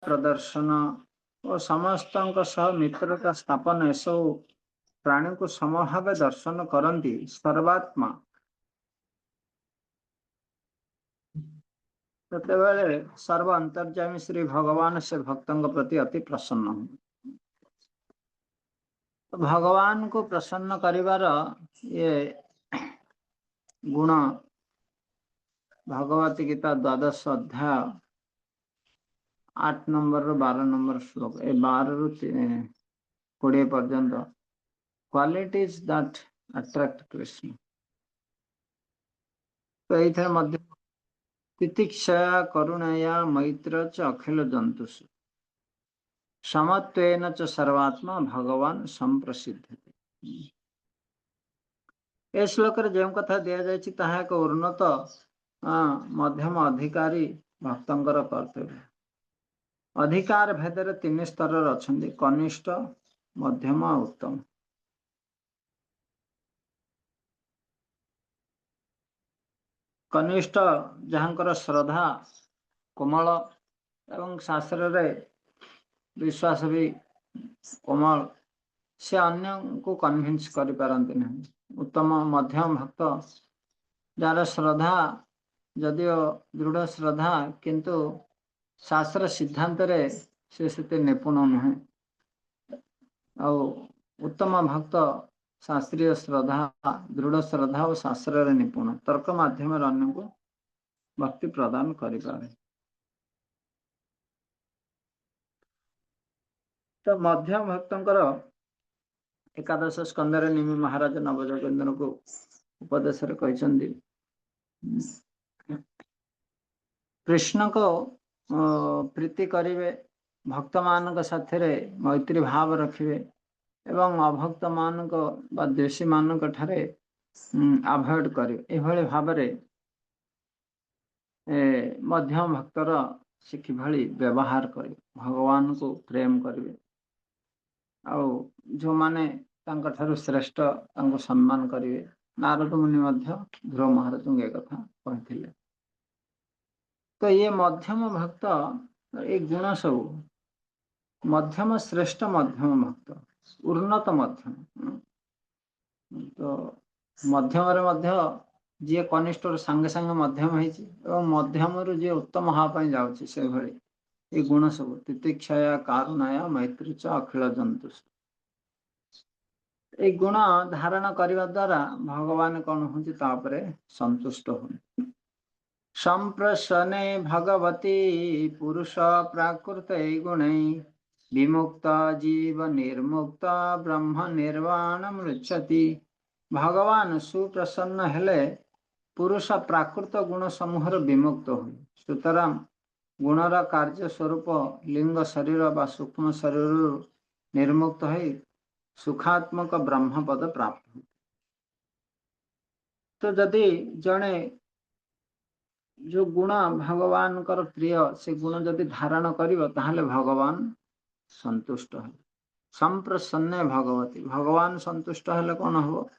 प्रदर्शन और समस्त मित्रता स्थापन एसबू प्राणी को समभाव दर्शन करती सर्वात्मा सेतेबेले सर्व अंतर्यामी श्री भगवान से भक्तों प्रति अति प्रसन्न हूँ। तो भगवान को प्रसन्न करिवार ये गुण भगवत गीता द्वादश अध्याय 8 नंबर 12 नंबर श्लोक ए 12 रु 20 पर्यंत क्वालिटीज दैट अट्रैक्ट कृष्ण। तो ये मध्य तितिक्षया करुणया मैत्र च अखिल जंतुषु समत्वेन च सर्वात्मा भगवान संप्रसिद्ध। ए श्लोक जो कथा दि जाए एक उन्नत मध्यम अधिकारी भक्तर कर्तव्य। अधिकार भेदर 3 स्तर अच्छा कनिष्ठ मध्यम उत्तम। कनिष्ठ जहाँकर श्रद्धा कोमल एवं शास्त्र रे विश्वास भी कोमल से अन्य को कन्विंस कर पारंती नहीं। उत्तम मध्यम भक्त जार श्रद्धा जदियो दृढ़ श्रद्धा किंतु शास्त्र सिद्धांत रे से निपुण नुहे। उत्तम भक्त शास्त्रीय श्रद्धा दृढ़ श्रद्धा और शास्त्र रे निपुण तर्क माध्यम अन्य को भक्ति प्रदान करें। तो मध्यम भक्तर एकादश स्कंदर निमि महाराज नवजोगेन्द्र को उपदेश कहते कृष्ण को प्रीति करिवे भक्त मान साथ मैत्री भाव रखिए एवं अभक्त मान द्वेषी मान अवॉइड करें। यह भाव मध्यम भक्तर से किभली व्यवहार करें भगवान को प्रेम करें जो माने ठारू श्रेष्ठ सम्मान करेंगे। नारद मुनि ध्रुव महाराज ये कथा कहते। तो ये मध्यम भक्त ये गुण सब मध्यम श्रेष्ठ मध्यम भक्त उन्नत मध्यम। तो मध्यम जी कनिष्ठ सांगे सांगे मध्यम हो मध्यम जी उत्तम हाँपाई जाऊँगी से भली ये गुण सब तितिक्षया कारुणाया मैत्री च अखिल जंतु ये गुण धारण करने द्वारा भगवान कौन होते संतुष्ट हो। संप्रसने भगवती पुरुष प्राकृत गुण विमुक्त जीव निर्मुक्त ब्रह्म निर्वाण मृच्छति। भगवान सुप्रसन्न हेले पुरुष प्राकृत गुण समूहर विमुक्त हो। सुतरां गुणर कार्य स्वरूप लिंग शरीर बा सूक्ष्म शरीर निर्मुक्त हो सुखात्मक ब्रह्म पद प्राप्त हो। तो जदि जड़े जो गुण भगवान कर प्रिय से गुण जदि धारण करिवो ताहले भगवान संतुष्ट है। संप्रसन्ने भगवती भगवान संतुष्ट हेले कौन हो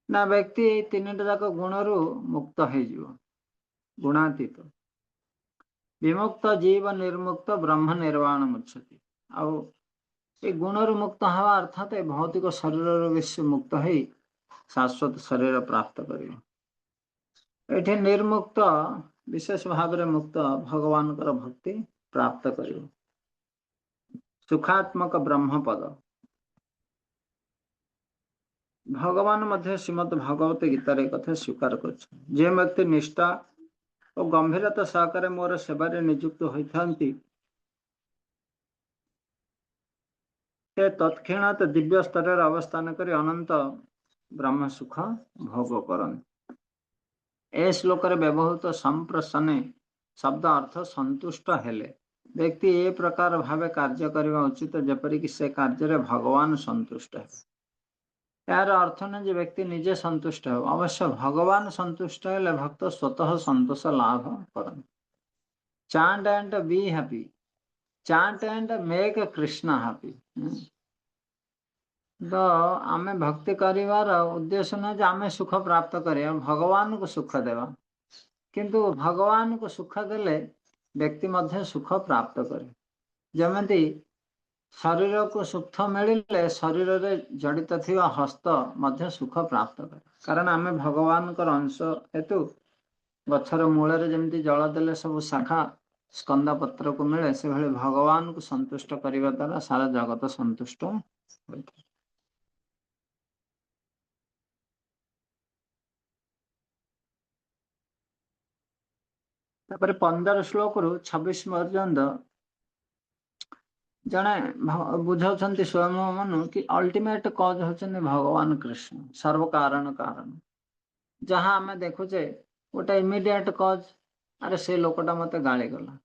ना व्यक्ति 3टा जाक गुणरू मुक्त हो गुणातीत विमुक्त जीव निर्मुक्त ब्रह्म निर्वाण मुच्छति। आउ ये गुणरू मुक्त हवा अर्थात भौतिक शरीर विश्व मुक्त हो शाश्वत शरीर प्राप्त कर निर्मुक्त विशेष भाव में मुक्त भगवान भक्ति प्राप्त कर सुखात्मक ब्रह्म पद। भगवान मध्य श्रीमद भागवत गीतार कथा स्वीकार कर व्यक्ति निष्ठा और गंभीरता सहकारे मोर सेवार नियुक्त होती से तत्क्षणात दिव्य स्तर अवस्थान कर अनंत ब्रह्म सुख भोग करते। ए श्लोक व्यवहृत संप्रसन्ने शब्द अर्थ संतुष्ट हेले व्यक्ति ए प्रकार भाव कार्य करने उचित जेपरिक से कार्य भगवान संतुष्ट है। यार अर्थ न जे व्यक्ति निजे संतुष्ट हो अवश्य भगवान संतुष्ट है भक्त स्वतः संतोष लाभ करते। Chant and be happy chant and make Krishna happy. तो आमे भक्ति करिवार उद्देश्य न जे आमे सुख प्राप्त करिया भगवान को सुख देवा किंतु भगवान को सुख देले व्यक्ति मध्य सुख प्राप्त करे। जमती शरीर को सुख मिले शरीर रे जड़ित थिवा हस्त मध्य सुख प्राप्त करे, कारण आम भगवान अंश हेतु गछर मूल जमी जल देले सब शाखा स्कंद पत्र को मिले, से भले भगवान को संतुष्ट करने द्वारा सारा जगत संतुष्ट होता है। तापर 15 श्लोक रु 26 पर्यंत जड़े बुझाऊँ स्वयं मनु कि अल्टीमेट कज होचंदी भगवान कृष्ण, सर्व कारण कारण। जहाँ आम देखुचे गोटे इमिडिएट कज, अरे से लोकटा मते गाली गला,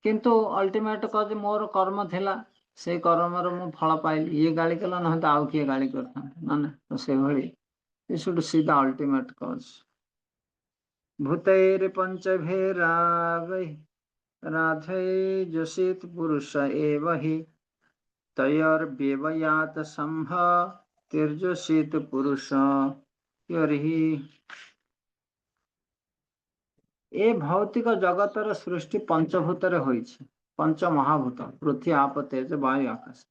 किंतु अल्टीमेट कज मोर कर्म थिला, से कर्म मु फल पाइली, ये गाली कला ना तो आउ किए गाली करता ना, तो से भली you should see the ultimate कज। भूतैर पंचभेरावै राधै जोषित पुरुष एव हि तयोर्व्यवयात संभ तिर्जोषित पुरुष यर्हि। ए भौतिक जगतर सृष्टि पंचभूतर होइछि, पंच महाभूत पृथ्वी आप तेज वायु आकाश,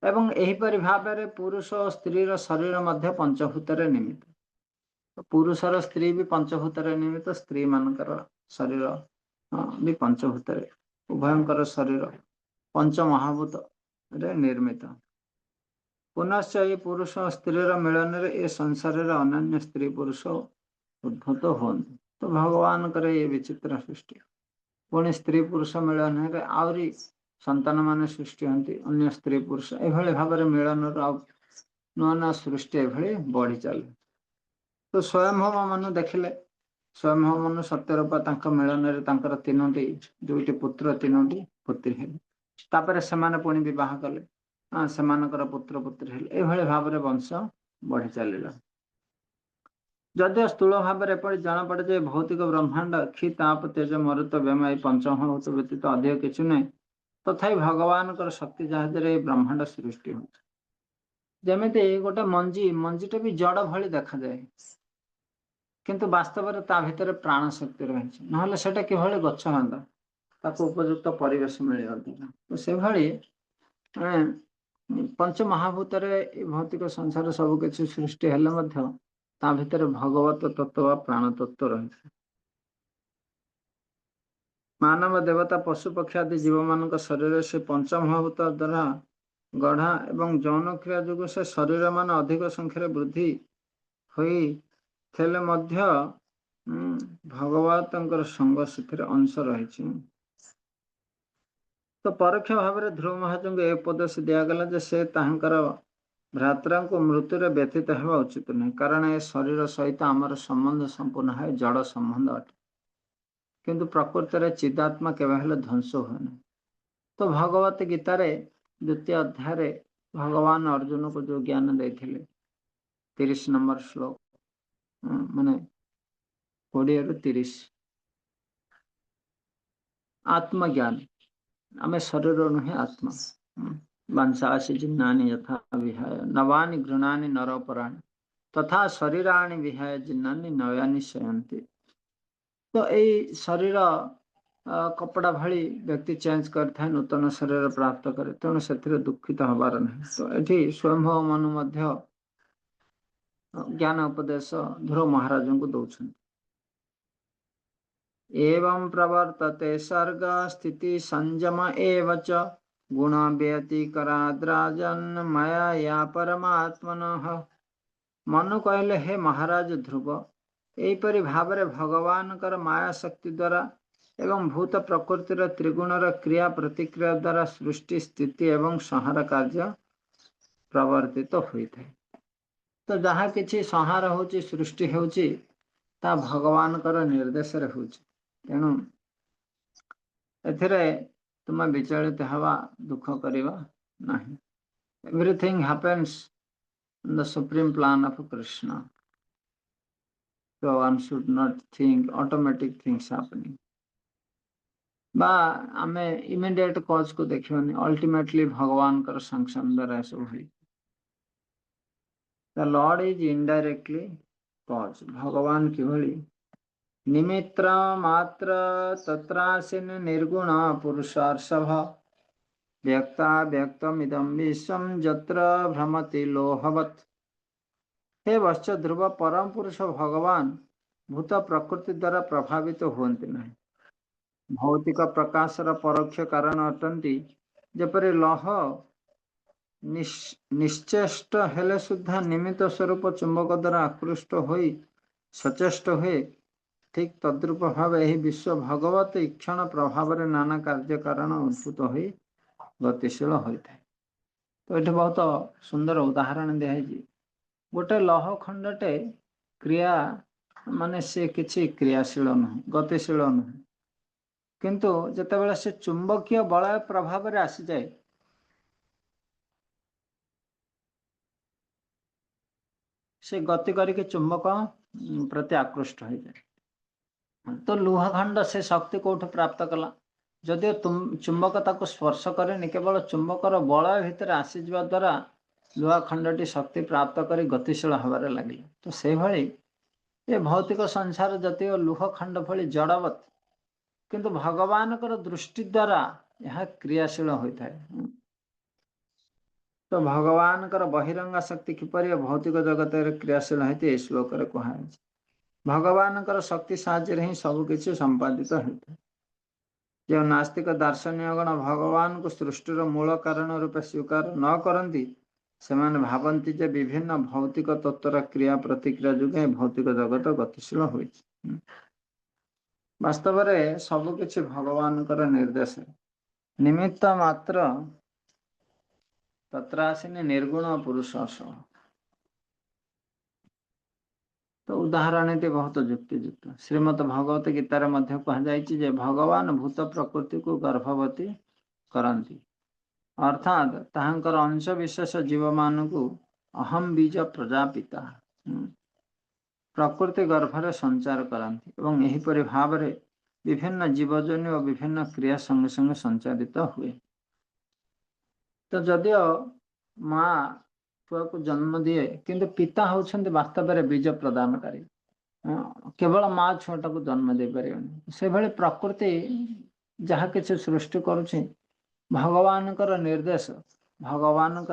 एवं एहिपरि भाव पुरुष और स्त्री शरीर मध्य पंचभूतर निमित्त। तो पुरुषर स्त्री भी पंचभूतर निमित्त, स्त्री मानकर शरीर भी पंचभूतर, उभयंकर शरीर पंच महाभूत रे निर्मित। पुनश्च ये पुरुष स्त्री मिलन ए संसार अन्य स्त्री पुरुष उद्भूत होती। तो भगवान करे ये विचित्र सृष्टि, पुणी स्त्री पुरुष मिलन आहरी संतान मान सृष्टि होती, अन्य स्त्री पुरुष एभली भाव मिलन नुआ नुआ सृष्टि एभली बढ़ी चले। तो स्वयंभव मनु देखिले, स्वयंभव मनु सत्यरूपा मिलन तीनोटी दुईटी पुत्र तीनोटी पुत्री हेले, तापर सेमाने पुणी विवाह कले, सेमानकर पुत्र पुत्री हेले, एभली भाव वंश बढ़ी चलिला। जदिव स्थूल भाव में जना पड़े भौतिक ब्रह्मांड क्षी ताप तेज मरुत व्यम ये पंचमहाभूत व्यतीत अधिक किसी ना, तथापि भगवान शक्ति जहाज ब्रह्मांड सृष्टि हो। जमी गोटे मंजी मंजीटा भी जड़ भली देखा जाए, किंतु वास्तव में ता भीतर प्राण शक्ति रही, ना सेटा किभली गछ हाँ ताको उपयुक्त परिवेश मिल। तो से भली पंच महाभूत भौतिक संसार सबकि सृष्टि हेले ता भीतर भगवत तत्व प्राण तत्व रही। मानव देवता पशु पक्षी आदि जीव मान शरीर से पंचमहाभूत द्वारा गढ़ा एवं जौन क्रिया जो से शरीर मान अधिक संख्यार वृद्धि होई थेले मध्य भगवत संग से अंश रही। तो परोक्ष भाव में ध्रुव महाराज को उपदेश दिगला जे से तांकर भ्रातृ को मृत्यु व्यतीत होगा उचित नहीं, कारण ए शरीर सहित आमर संबंध संपूर्ण है जड़ संबंध अटे, किंतु प्रकृति में चिदात्मा केवल ध्वंस हुए ना। तो भगवत गीतार द्वितीय अध्याय भगवान अर्जुन को जो ज्ञान देते 30 नंबर श्लोक माने 20 रु 30 आत्मज्ञान, आम शरीर नुहे आत्मा। वंशासी जिन्नानि यथा विहाय नवानि घृणानि नरोपराणि तथा शरीराणि विहाय जिन्नानि नयानि शयन्ति। तो यही शरीर कपड़ा भली व्यक्ति चेंज करता है, नूतन शरीर प्राप्त करे, तेणु से दुखित हबार नहीं। तो ये स्वयंभव मनु मध्य ज्ञान उपदेश ध्रुव महाराज को दौरान। एवं प्रवर्तते सर्ग स्थिति संयम एव च गुण व्यतिकराद्राजन् माया या परमात्मनः। मनु कहले हे महाराज ध्रुव, एपरि भाव भगवान माया शक्ति द्वारा एवं भूत प्रकृतिर त्रिगुणर क्रिया प्रतिक्रिया द्वारा सृष्टि स्थिति एवं संहार कार्य प्रवर्तित होता है। तो जहाँ किसी संहार होची सृष्टि होची ता भगवान निर्देश होची, तेणु एथिरे तुम विचलित हवा दुख करिवा नहीं। Everything happens in the supreme plan of Krishna, so one should not think automatic things happening बा आमे इमीडिएट कॉज को देखियोनी, अल्टीमेटली भगवान कर संक्शन द्वारा सब हुई। The Lord is indirectly cause, भगवान की भली निमित्र मात्र तत्रासिन निर्गुण पुरुषार्षभ व्यक्ता व्यक्तमिदं विश्वं यत्र भ्रमति लोहवत्। हे वश्च ध्रुव, परम पुरुष भगवान भूत प्रकृति द्वारा प्रभावित हुअन्ति नहीं। भौतिक प्रकाशर परोक्ष कारण अटंती। जेपरि लौह निश्चेष्ट हेले सुद्धा निमित्त स्वरूप चुंबक द्वारा आकृष्ट होई सचेष्ट हुए, ठीक तद्रूप भाव यही विश्व भगवत इक्षण प्रभाव नाना कार्य कारण उद्भूत हो गतिशील होता है। तो ये बहुत सुंदर उदाहरण दिखाई। गोटे लौह खंडटे क्रिया माने से किसी क्रियाशील नुह, गतिशील नुह, किंतु जितेबाला से चुंबकीय बलय प्रभाव में आसी जाए से गति करके चुंबक प्रति आकृष्ट हो जाए। तो लुह खंड से शक्ति कौट प्राप्त कला? जदि चुंबक ताको स्पर्श करे, केवल चुंबकर बलय भितर आसीजा द्वारा लुहा खंडटी शक्ति प्राप्त कर गतिशील हबार लगे। तो से भली ये भौतिक संसार जति लुह खंड भली जड़वत, किंतु भगवान दृष्टि द्वारा यह क्रियाशील होता है। तो भगवान बहिरंगा शक्ति किपर भौतिक जगत क्रियाशील होती है श्लोक कहुए। भगवान शक्ति साहाय्य ही सबकि संपादित होता है। जो नास्तिक दार्शनिकगण भगवान को सृष्टिर मूल कारण रूपे स्वीकार न करती, से भावती जे विभिन्न भौतिक तत्वर क्रिया प्रतिक्रिया जुगे भौतिक जगत गतिशील हो। वास्तव में सबकि भगवान निर्देश। निमित्त मात्र तत्रासिनी निर्गुण पुरुष। तो उदाहरण टी बहुत युक्तियुक्त। श्रीमद भगवत गीतार मध्य कहुई भगवान भूत प्रकृति को गर्भवती करती, अर्थात ताहांकर अंश विशेष जीव मान को अहम बीज प्रजापिता प्रकृति गर्भरे संचार करती और यहीपरि भाव में विभिन्न जीवजन्य और विभिन्न क्रिया संगे संगे संचारित हुए। तो जदियो माँ छुआ को जन्म दिए, किंतु पिता होउछन्ति वास्तव में बीज प्रदानकारी। केवल माँ छुआटा को जन्म दे पारे। से भली प्रकृति जहाँ किसी सृष्टि करुछि भगवान निर्देश, भगवान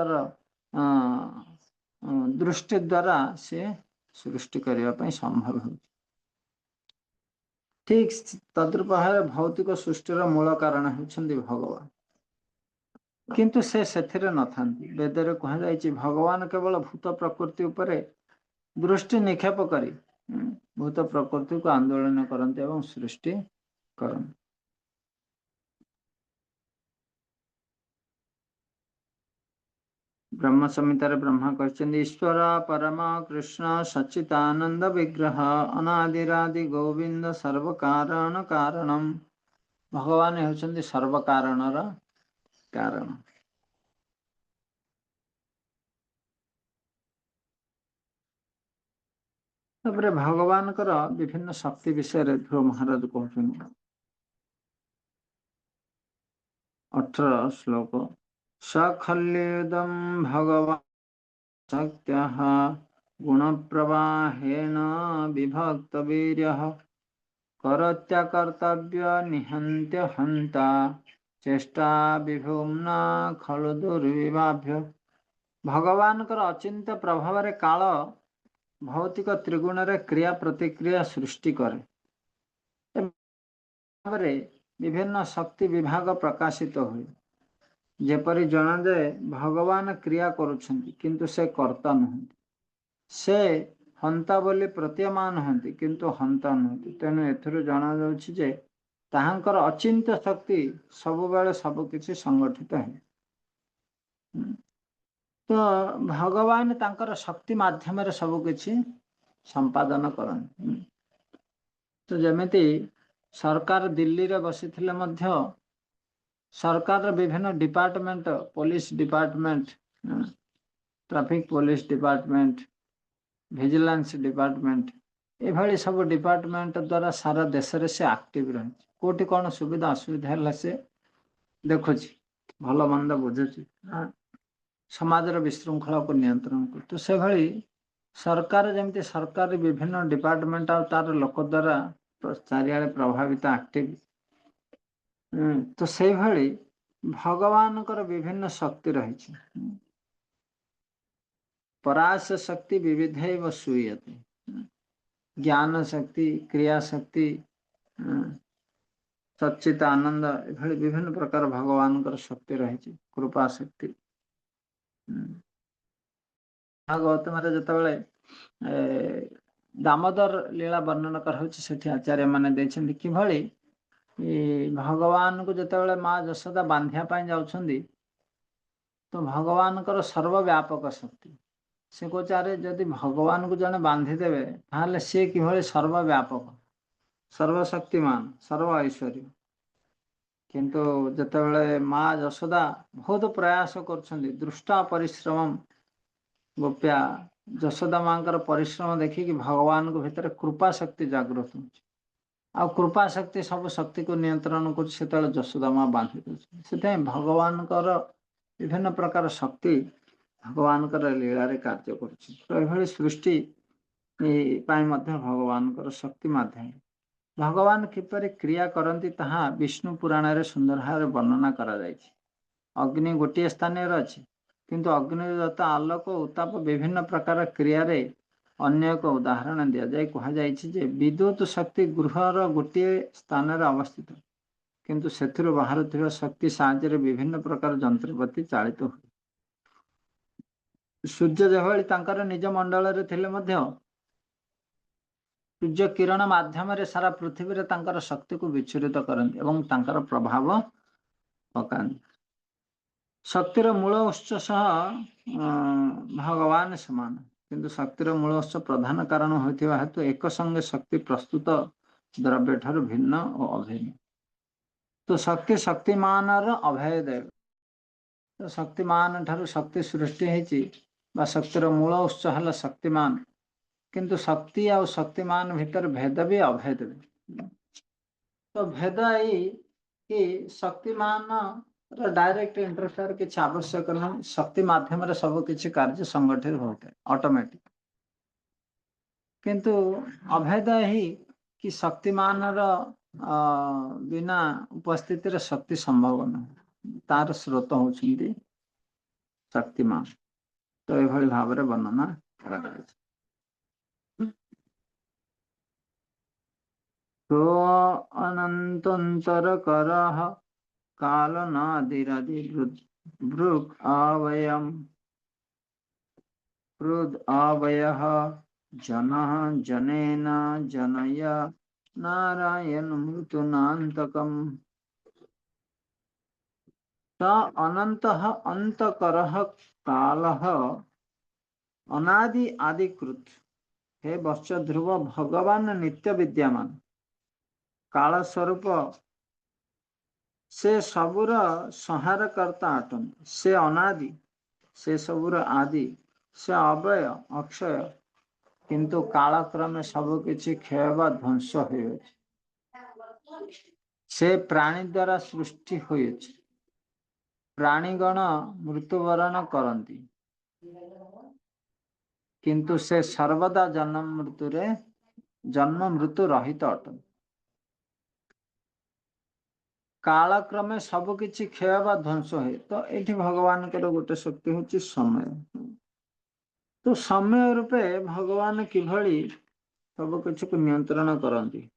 दृष्टि द्वारा से सृष्टि करने संभव हो। ठीक तद्रूप भाव भौतिक सृष्टिर मूल कारण होउछन्ति भगवान, किंतु से नथांती। वेदरे कहुई भगवान केवल भूत प्रकृति उपरे दृष्टि निक्षेप करी भूत प्रकृति को आंदोलन करते एवं सृष्टि करते। ब्रह्म संहितार ब्रह्मा कहते ईश्वर परमा कृष्ण सच्चिदानंद विग्रह अनादिरादि गोविंद सर्व कारण कारणम। भगवान होउछन्ति सर्व कारणर कारण। तापर भगवान विभिन्न शक्ति विषय ध्रुव महाराज कहते 18 श्लोक। सखल्युदं भगवान् शक्त्यः गुणप्रवाहेण विभक्तवीर्यः करोत्यकर्तव्य निहन्त्य हन्ता चेष्टा विभुम्ना खलु दुर्विभाभ्य। भगवान अचिंत्य प्रभाव रे काल भौतिक त्रिगुण रे क्रिया प्रतिक्रिया सृष्टि करे। विभिन्न शक्ति विभाग प्रकाशित हुए। जेपरी जना जाए भगवान क्रिया करुछन्ति किंतु से कर्ता नहंति, से हंता बोली प्रतीयमान हंति किंतु हंता नहंति। तेणु एथुरु जना जाउछि जे ताहांकर अचिंत्य शक्ति सबुबेले सबकिछि संगठित है। तो भगवान तांकर शक्ति माध्यम रे सबकिछि संपादन करन। तो जेमिति सरकार दिल्ली रे बसिथिले मध्य सरकार विभिन्न department, police department, traffic police department, vigilance department, एभली सब डिपार्टमेंट द्वारा सारा देश रे से एक्टिव रही। कोटि कौन सुविधा असुविधा है से देखुची, भल मंद बुझुची, समाज विशृंखला को नियंत्रण कर। तो से भली सरकार जमती सरकार विभिन्न डिपार्टमेंट और तार लोक द्वारा चारिआडे प्रभावित एक्टिव। तो से भली भगवानकर विभिन्न शक्ति रही। पराश शक्ति विविधैव सूयते। ज्ञान शक्ति, क्रिया शक्ति, सच्चित आनंद, ये विभिन्न प्रकार भगवान शक्ति रही। कृपा शक्ति भागवत मेरे जिते दामोदर लीला वर्णन कर आचार्य मैंने किभली भगवान को जिते माँ यशोदा बांधिया जाउछंदी तो भगवान सर्वव्यापक शक्ति से कहे अरे जदि भगवान को जड़े बांधिदेवे ताहले सी कि सर्वव्यापक सर्वशक्तिमान सर्व ऐश्वर्य किंतु जितेबाला माँ यशोदा बहुत प्रयास कर दृष्टा परिश्रम गोप्या यशोदा माँ परिश्रम देखिकी भगवान को भितर कृपा शक्ति जागृत हो कृपा शक्ति सब शक्ति को नियंत्रण कर यशोदा माँ बांधि से भगवान विभिन्न प्रकार शक्ति भगवान लीला रे कार्य कर सृष्टि भगवान शक्ति माध्यम भगवान किपर क्रिया करती ताहा विष्णु पुराण रे सुंदर भाव वर्णना करा जायछि। अग्नि गोटे स्थान अच्छी किंतु अग्निदत्त आलोक उत्ताप विभिन्न प्रकार क्रिया रे अन्य एक उदाहरण दि जाए कहुई विद्युत शक्ति गृहर गोटे स्थान अवस्थित किंतु से बाहर शक्ति साहाय्य विभिन्न प्रकार जंत्रपाति चालित हुए। सूर्य जभली निज मंडल रे थिले मध्य सूर्य किरण माध्यम सारा पृथ्वी रे तांकर शक्ति को विचलित करते एवं तांकर प्रभाव पकाते। शक्तिर मूल उत्स सह भगवान समान किंतु शक्तिर मूल उत्स प्रधान कारण होता हेतु एक संगे शक्ति प्रस्तुत द्रव्य ठार भिन्न और अभिन्न। तो शक्ति शक्तिमान अभय देव तो शक्तिमान ठार शक्ति सृष्टि होती शक्तिर मूल उत्स है शक्तिमान किंतु शक्ति आ शक्तिमान भितर भेद भी अभेद भी। तो भेद यही कि शक्तिमान डायरेक्ट इंटरफेयर किसी आवश्यक ना शक्ति माध्यम सब किसी कार्य संगठित होता है ऑटोमेटिक किंतु अभेद ही कि शक्तिमान बिना उपस्थिति शक्ति संभव न तार स्रोत होती शक्तिमान। तो ये भाव में वर्णना कर तो अनंतर करह काल नादिरादि भृग अवयम हृद अवयः जनः जनेन जनय नारायण मृत्युनान्तकम् स अनन्तः अंतकरः कालः अनादि आदिकृत। हे वत्स ध्रुव भगवान नित्य विद्यमान काल स्वरूप से सबुर संहार करता अटंती से अनादि से सबुर आदि से अव्यय अक्षय किंतु कालक्रमे सब किछि क्षय व ध्वंस हो से प्राणी द्वारा सृष्टि होइछि। प्राणीगण मृत्युवरण करती किंतु से सर्वदा जन्म मृत्यु रहित अटंती। कालक्रमे सब किछि क्षय व ध्वंस है। तो ये भगवान गोटे शक्ति हूँ समय। तो समय रूपे भगवान किभली सब किछि को नियंत्रण करती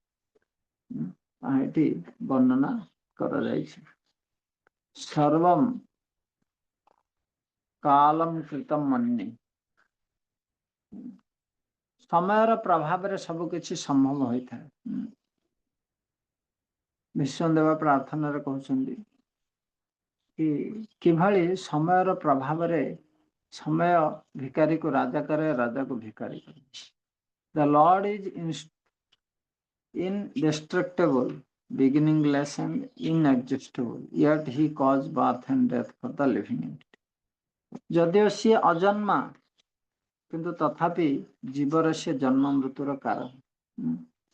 वर्णना कर सर्वम कालम कृतम मन्ये समय प्रभाव रे सब किछि संभव होता है। विश्वदेव प्रार्थना रे कहउछन्ती कि किभली समय प्रभाव रे समय भिकारी को राजा करे राजा को भिकारी करे। The Lord is indestructible, beginningless and inexhaustible, yet he caused birth and death for the living entity. जदिव सी अजन्मा किंतु तथापि जीवर से जन्म मृत्युर कारण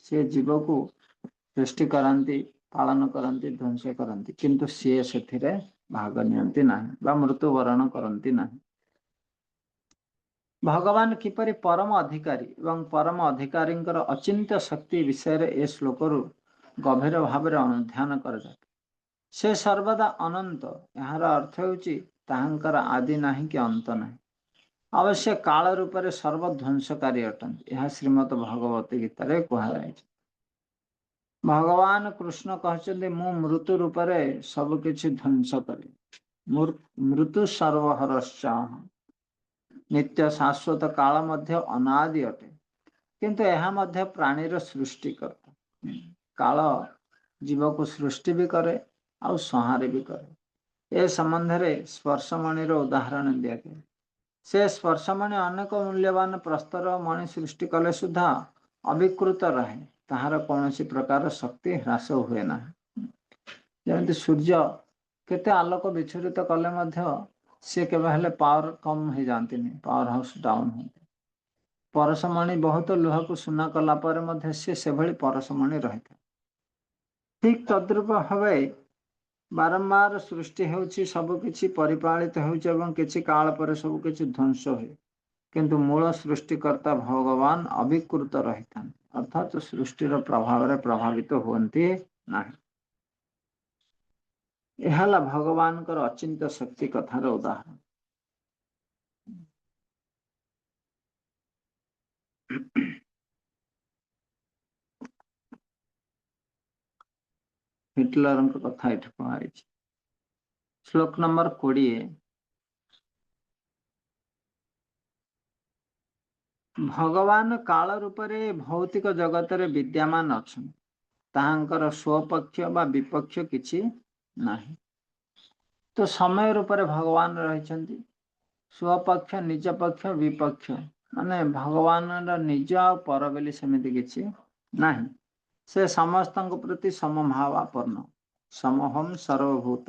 से जीव को सृष्टि करती पालन करती ध्वंस करती किंतु सी से भाग नियंती ना मृत्युवरण करती ना। भगवान किपरि परम अधिकारी एवं परम अधिकारी अचिंत्य शक्ति विषय ए श्लोक गभीर भाव अनुध्यान कर से सर्वदा अनंत। यार अर्थ होकर आदि नहीं कि अंत नहीं। अवश्य काल रूप से सर्वध्वंसकारी अटंती। यह श्रीमद भगवत गीता कहुई। भगवान कृष्ण कहते मु मृत्यु रूप से सबकि ध्वंस करे। मृत्यु सर्वहरश्चा नित्य शाश्वत काल मध्य अनादि अटे किंतु यह मध्य प्राणीर सृष्टि करता। काल जीव को सृष्टि भी करे और संहार भी करे। ए संबंध में स्पर्शमणिर उदाहरण दिया गया। से स्पर्शमणि अनेक मूल्यवान प्रस्तर मणि सृष्टि कले सुधा अविकृत रहे। ताहार कौन प्रकार शक्ति ह्रास हुए ना। जमी सूर्य केते आलोक विच्छुरित कले मध्य सी केवल पावर कम हो जाती नहीं, पावर हाउस डाउन होते। परशमणि बहुत लुह को सुना कला पर मध्य से भली परशमणि रही था। ठीक तद्रूप भाव बारंबार सृष्टि होउछि, सबकिछि परिपालित होउछि एवं किछि काल पर सबकिछि ध्वंस हुए किंतु मूल सृष्टिकर्ता भगवान अविकृत रही था। अर्थात सृष्टिर प्रभाव रे प्रभावित होती नहीं। यह भगवान अचिंत्य शक्ति कथार उदाहरण। हिटलर कथा ये कहुई। श्लोक नंबर 20। भगवान काल रूप से भौतिक जगत रे विद्यमान अच्छा। ताहांकर स्वपक्ष बा विपक्ष किछि नाही। तो समय रूप से भगवान रही। स्वपक्ष निज पक्ष विपक्ष माने भगवान निज आ पर बोली सेमिति किछि नाही। से समस्त प्रति समभावापन्न समहम सर्वभूत।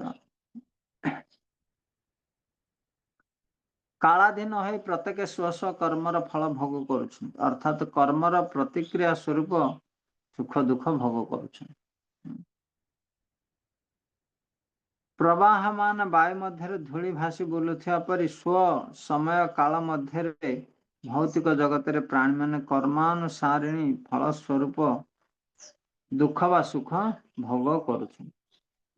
कालाधीन हो प्रत्येक स्व कर्मर फल भोग करुछ। अर्थात कर्मर प्रतिक्रिया स्वरूप सुख दुख भोग करुछ। प्रवाहमान वायु मध्य धूली भासी बुलुथिया परि स्व समय काल मध्य भौतिक जगत रे प्राणी माने कर्मानुसारिणी फल स्वरूप दुख व सुख भोग करुछ।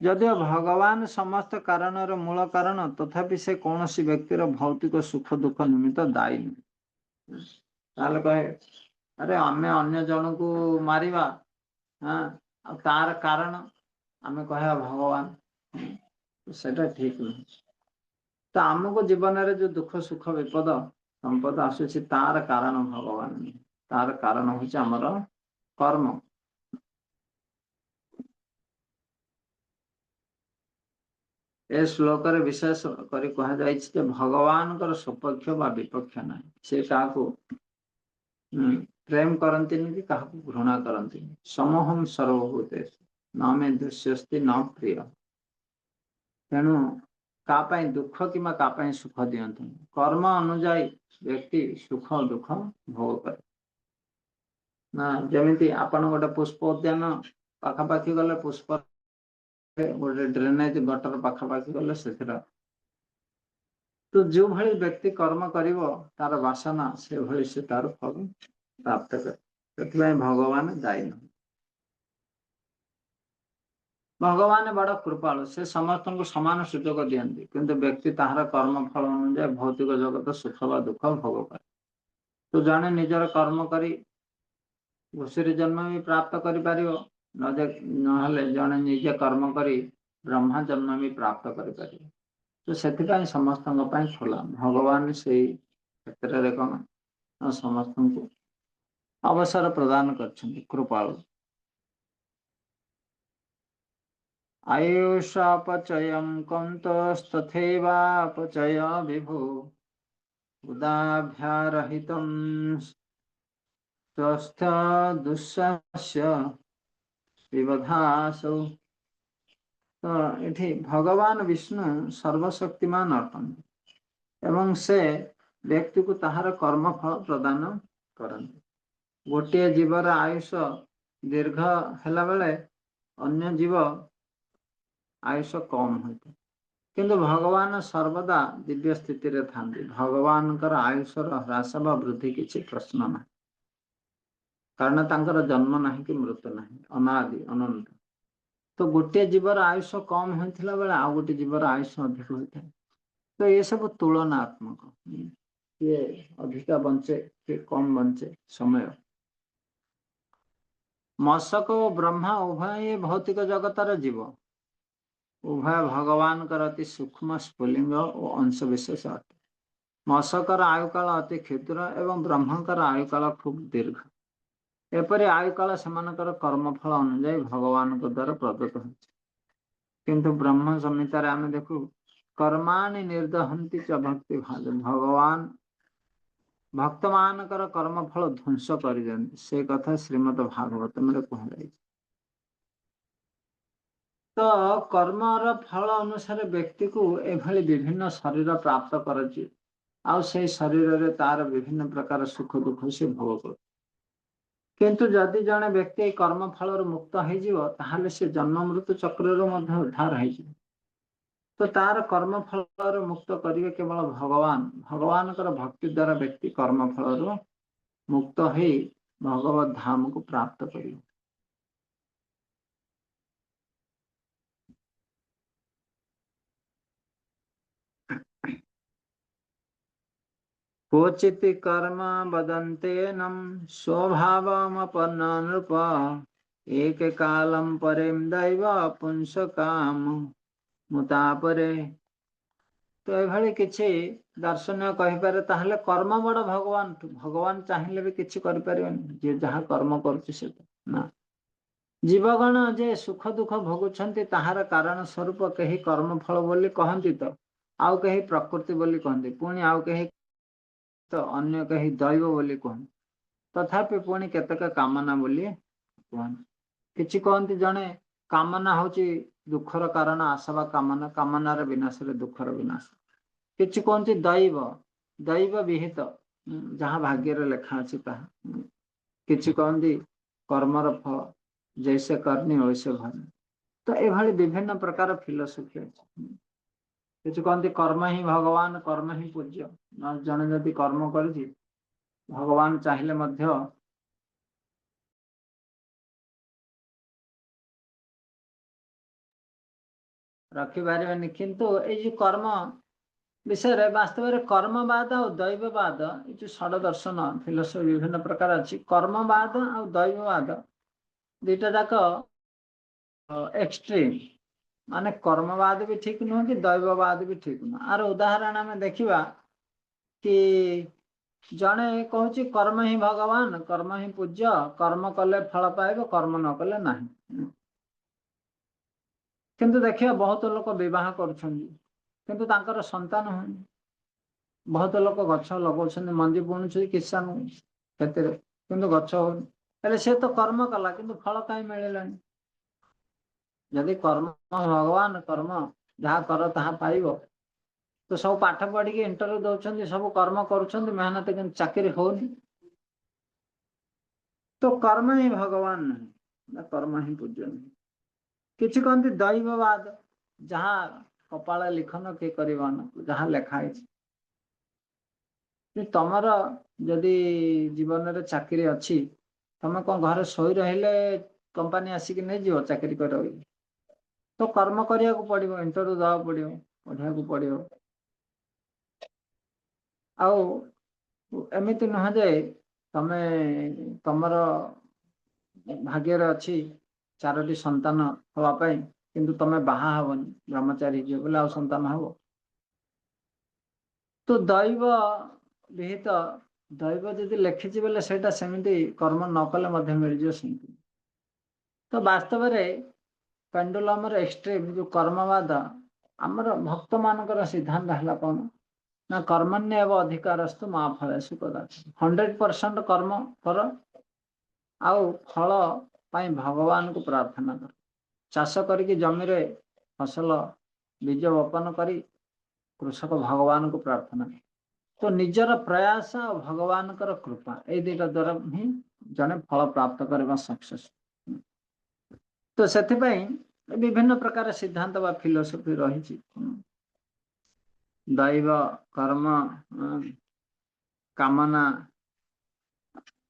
यदि भगवान समस्त कारणर मूल कारण तथापि से कौन सी व्यक्तिर भौतिक सुख दुख निमित्त दायी नहीं। कहे अरे आमे अन्य जन को मारिबा, हाँ तार कारण आमे कहे भगवान, सेटा ठीक नहीं। तो आमको जीवन में जो दुख सुख विपद संपद आसुची तार कारण भगवान नहीं। तार कारण होची हमर कर्म। ए श्लोक रे विशेष करी कहा जाय छै भगवान कर सपक्ष बा विपक्ष नहीं। से काको प्रेम करती कि काको घृणा करती। समहम सर्वभूतेषु न मे दृश्यस्ति न प्रिय। तेणु कापाई दुख कि कापाई सुख दियंतु। कर्म अनुजाई व्यक्ति सुख दुख भोग करे ना। जमीती आपण गोटे पुष्प उद्यान पाखापाखि गले पुष्प गोटे ड्रेनेज गटर पाखापाखि गले से तो जो भली व्यक्ति कर्म करिवो तार वासना से भली से तार फल प्राप्त करे। भगवान दायी नहीं। भगवान बड़ कृपालु। से समस्त को समान सुजोग दियंती किंतु व्यक्ति ताहार कर्म फल अनुसार भौतिक जगत सुख व दुख भोग करे। तो जने निजर कर्म करी घुषुरी जन्म भी प्राप्त करिपारिबो, नहले जने निजे कर्म करी ब्रह्मा जन्म भी प्राप्त करिपारिबो। तो सेथिपाई समस्त खोला भगवान से क्षेत्र रे कौन समस्त को अवसर प्रदान करछन्ति कृपालु। आयुषापचयं कन्तस्तथैवापचय विभु उदाभ्यारहितं स्वस्थ दुस्सस्य विवधासौ। तो इठी भगवान विष्णु सर्वशक्तिमान अटंती एवं से व्यक्ति को ताहार कर्म फल प्रदान करती। गोटे जीवर आयुष दीर्घ हैला बेले अन्य जीव आयुष कम होता। किंतु भगवान सर्वदा दिव्य स्थिति रे थांती। भगवान आयुषर ह्रास बा वृद्धि किसी प्रश्न ना, कारण तांकर जन्म नहीं कि मृत्यु नहीं, अनादि अनंत। तो गोटे जीवर आयुष कम होता बेले आउ गोटे जीवर आयुष अधिक होता है। तो ये सब तुलनात्मक, ये अधिका बंचे कि कम बंचे समय। मशक और ब्रह्मा उभय ये भौतिक जगतर जीव, उभय भगवान अति सूक्ष्म स्फुलिंग और अंश विशेष अटे। मशकर आयुकाल अति क्षुद्र एवं ब्रह्मकर आयुकाल खूब दीर्घ। एपरी आयुकाल सेमानकर कर्मफल अनुଯାयी भगवान द्वारा प्रदत्त हो। किंतु ब्रह्म संहिता आम देखू कर्माणि निर्दहंती च भक्ति भाज, भगवान भक्त मानकर कर्मफल ध्वंस कर दियंती, से कथा श्रीमद भागवत में कहलाई। तो कर्मर फल अनुसार व्यक्ति को एभली विभिन्न शरीर प्राप्त करछि, आउ से शरीर रे तार विभिन्न प्रकार सुख दुख से भोग कर। किंतु जदि जने व्यक्ति कर्म फल मुक्त हो ताहले से जन्म मृत्यु चक्र उद्धार हो। तो तार कर्म फल मुक्त करिवे केवल भगवान। भगवान भक्ति द्वारा व्यक्ति कर्म फल मुक्त हो भगवत धाम को प्राप्त करिवे। क्वचित् कर्म वदन्तेनं स्वभावमपन्न नृप, एक कालम परेम दैव पुंस काम मुतापरे। तो एभली किछि दर्शनीय कहिपारे ताहले कर्म बड़ भगवान ठू, भगवान चाहिए भी किछि करि परिबेनि, जे जहा कर्म करुछि से ना। जीवगण जे सुख दुख भोगुछन्ति ताहार कारण स्वरूप कहीं कर्म फल बोली कहन्ति, तो आउ कहीं प्रकृति बोली कहन्ति, पुणी आउ कहीं तो अन्य कहीं दैव बोली कहन्ति, तथापि पुणी केतक कामना बोली कहन्ति। किछि कहन्ति जने कामना होची दुखर कारण, आशा कामना, कामनार विनाश रे दुखर विनाश। किछि कहन्ति दैव, दैव विहित जहाँ भाग्य रे लेखा अछि ताहा। किछि कहन्ति कर्मर फल, जैसे करनी वैसे भरनी। तो एभली विभिन्न प्रकार फिलोसफी अछि। किछि कहन्ति कर्म ही भगवान, कर्म ही पूज्य। जने जदि कर्म करछि भगवान चाहिए मध्य रखिपारे। किंतु ये कर्म विषय वास्तव में कर्मवाद और दैववाद, ये जो षड दर्शन फिलोसफी विभिन्न प्रकार अच्छी, कर्मवाद और दैववाद दुईटा जाक एक्सट्रीम, माने कर्मवाद भी ठीक नुह कि दैववाद भी ठीक नुह। आर उदाहरण आम देखा कि जड़े कहूँ कर्म ही भगवान, कर्म ही पूज्य, कर्म कले फल पाइब, कर्म न कले नहीं। किंतु देखिए बहुत लोक विवाह किंतु तांकर संतान होनी। बहुत लोक गछ लगौछ मंजी बुणुछ किसान क्षेत्र किंतु गछ होनी, से तो कर्म कला किंतु फल कहीं मिललानी। यदि कर्म भगवान, कर्म जहाँ कर ताहा पाइब। तो सब पाठ पढ़ी इंटरव्यू दौरान सब कर्म करुँच मेहनत कि चाकरी होनी। तो कर्म ही भगवान नहीं, कर्म ही पूज्य नहीं। किछि कहते दैववाद, जहाँ कपाल लिखन के करवान जहाँ लेखाई। तमर जदि जीवन रे चाकरी अच्छी, तुम कौन घर शोई रहिले कंपनी आसिक नहीं जीव चाकरी कर। तो कर्म करने को पड़ो, इंटरव्यू देवा पड़ो, पढ़ा पड़ो। आमती नुह जे तमे तमर भाग्य अच्छी चारोटी संतान हाँपाई, किंतु तमे बाहा हबनी, ब्रह्मचारी जो बोले आ संतान हम। तो दैव विहित, दैव जदि लिखिଛି बोले सेटा सेमिति कर्म न कले मिल जाए सेमिति। तो वास्तव में पेंडुलम एक्सट्रीम जो कर्मवाद, आमर भक्त मानकर सिद्धांत है कौन ना, कर्मण्य एवं अधिकारस्तु मा फलेषु कदाचित्। 100% कर्म कर, आउ फल पाई भगवान को प्रार्थना कर। चाष करके जमी रे फसल बीज वपन करी कृषक भगवान को प्रार्थना कर। तो निजर प्रयास और भगवान कृपा ये दुटा द्वारा ही जने फल प्राप्त करवा सक्सेस। तो से विभिन्न प्रकार सिद्धांत व फिलोसफी रही। दैव कर्म कामना,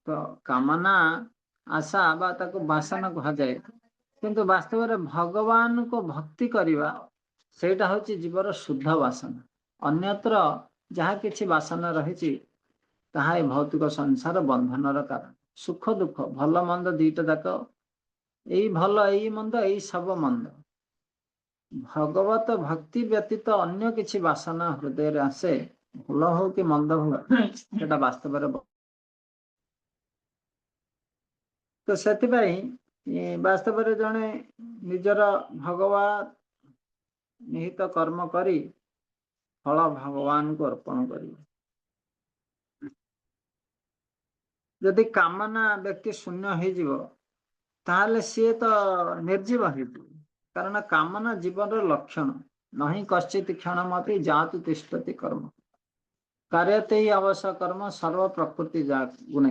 तो कामना आशा बा ताको वासना कहा जाए, किंतु वास्तव में भगवान को भक्ति करवा सेटा होची जीवर शुद्ध वासना। अन्यत्र जहाँ किछि वासना रही ताहा ए भौतिक संसार बंधनर कारण। सुख दुख भल मंद दीटा जाक, यही भल यही मंद यही सब मंद। भगवत भक्ति व्यतीत अन्य किछि वासना हृदय रे आसे, भल हो कि मंद हो सेटा वास्तव में। तो से वास्तव में जड़े निजर भगवान निहित कर्म करी फल भगवान को अर्पण कर। यदि कामना व्यक्ति शून्य हो ताहले सी तो निर्जीव हो, कारण कामना जीवन लक्षण नहीं कश्चित क्षण मत जातु तिष्ठति कर्म कार्यते ही अवश्य कर्म सर्व प्रकृति गुण।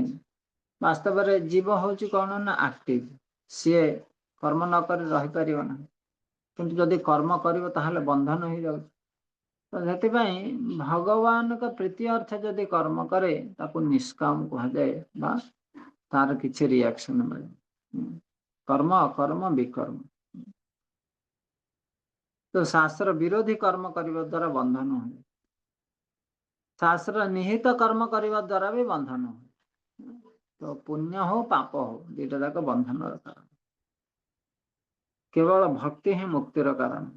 वास्तव में जीव हूँ कौन ना एक्टिव, सी कर्म नक रही पार ना, किंतु जदि कर्म करिवो ताहले बंधन हो जाए। तो से भगवान का प्रीति अर्थ जदि कर्म करे ताको निष्काम कह जाए, तार किसी रिएक्शन मिले। कर्म अकर्म विकर्म, तो शास्त्र विरोधी कर्म करने द्वारा बंधन हो, शास्त्र निहित कर्म करने द्वारा भी बंधन हो। तो पुण्य हो पाप हो दुईटा जाक बंधन कारण, केवल भक्ति ही मुक्तिर कारण।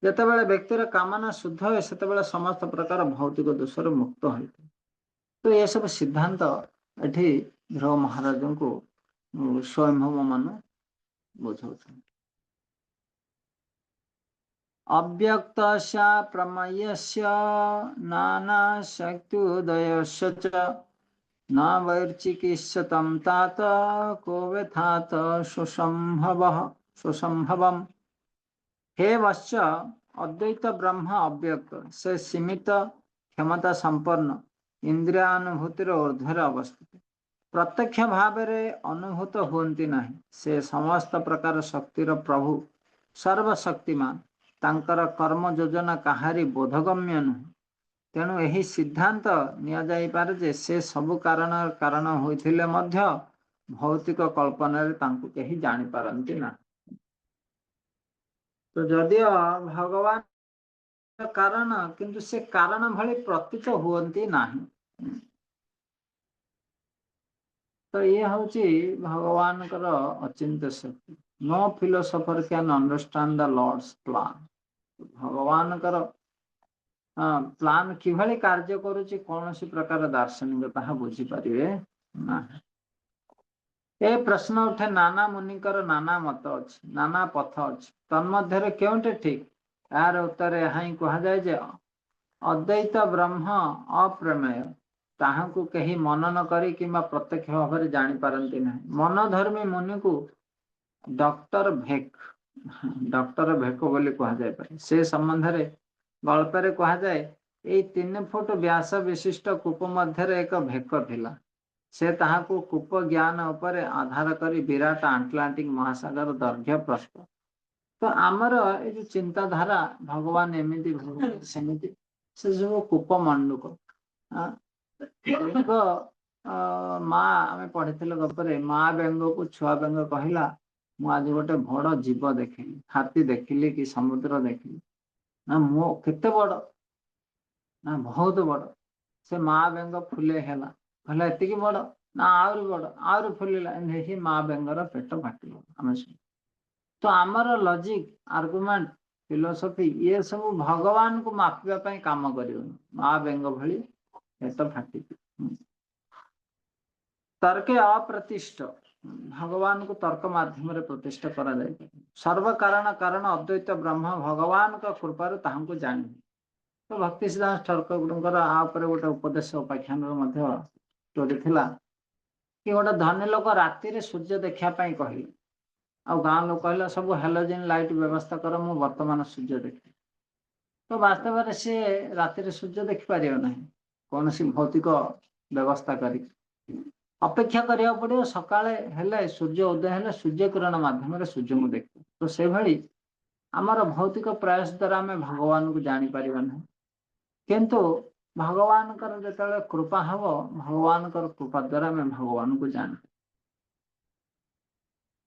जितेबाला व्यक्तिर कामना शुद्ध है से समस्त प्रकार भौतिक दोषर मुक्त हो। तो ये सब सिद्धांत एठी ध्रुव महाराज को स्वयंभव मान बुझाऊ। अव्यक्त प्रमयस्य नाना शक्त्युदयस्य च न वैर्चिकित्सतं तात को व्यथात सुसंभवम्। हे वश्च अद्वैत ब्रह्म अव्यक्त से सीमित क्षमता संपन्न इंद्रियानुभूतिर ऊर्ध्वर अवस्थित, प्रत्यक्ष भाव में अनुभूत होती नहीं। से समस्त प्रकार शक्तिर प्रभु सर्वशक्तिमान, तांकर कर्म योजना कहारी बोधगम्य नुह। तेणु यही सिद्धांत निया जाई पारे जे से सबु कारण होइथिले मध्य भौतिक कल्पना रे तांको केही जानि पारंती ना। तो जदियो भगवान कारण किंतु से कारण भली प्रतीत हुअंती नाही। तो ये होची भगवान कर अचिंत्य शक्ति। No philosopher can understand the lord's plan. भगवान कर प्लान किभली कार्य करुची कौन सी प्रकार दार्शनिक ताहा बुझी पारिबे ना। ए प्रश्न उठे नाना मुनिकर नाना मत अछि, नाना पथ अछि, तन्मध्य क्योंटे ठीक। यार उत्तर यहाँ ही कहा जाए जे अद्वैत ब्रह्म अप्रमेय, ताहाकू कहीं मनन करी किंबा प्रत्यक्ष भाव में जानी पारंती नहीं। मनधर्मी मुनि को डॉक्टर भेक बोली कहा जाए पारे। से संबंध रे गल्प रे कहा जाए यही 3 फुट व्यास विशिष्ट कूप मध्य एक भेक थिला। से ताहाकू कूप ज्ञान उपर आधार करी विराट आटलांटिक महासागर दैर्घ्य प्रस्थ। तो आमर ये जो चिंताधारा भगवान एमती भगवान सेमती से सब कूप मंडूक माँ आम पढ़ी गपरे माँ बेंग को छुआ बेंग कहला मु आज गोटे बड़ जीव देखिली, हाथी देखिली कि समुद्र देखिली ना मो केते बड़ ना बहुत बड़। से माँ बेंग फुले है कहला एति बड़ ना आहरी बड़ आहरी फुलिला ही माँ बेंगर पेट फाटिल आम। तो आमर लॉजिक आर्गुमेंट फिलोसफी ये सब भगवान को मापिबा काम कर माँ बेंग भली पेट फाटी। तर्के अप्रतिष्ठ भगवान को तर्क माध्यम रे प्रतिष्ठा करा जाए। सर्व कारण कारण अद्वैत ब्रह्म भगवान का कृपार ताहांको जानी। तो भक्ति सिद्धांत ठाकुरଙ୍କର आपर गोटे उपदेश उपाख्यान स्टोरी थिला कि गोटे धनी लोक राति रे सूर्य देखा कहले आ गाँ लोक कहला सब हेलोजेन लाइट व्यवस्था कर मु वर्तमान सूर्य देखी। तो वास्तव में सी राति सूर्य देखी पार ना कौन सी भौतिक व्यवस्था करी अपेक्षा करिया पड़ो सकाळे हेले सूर्य उदय हेले सूर्य किरण माध्यम सूर्य को देख। तो से भली आमर भौतिक प्रयास द्वारा आम भगवान को जानी पारिबा नहीं। किंतु भगवान जो कृपा हम भगवान कृपा द्वारा आम भगवान को जान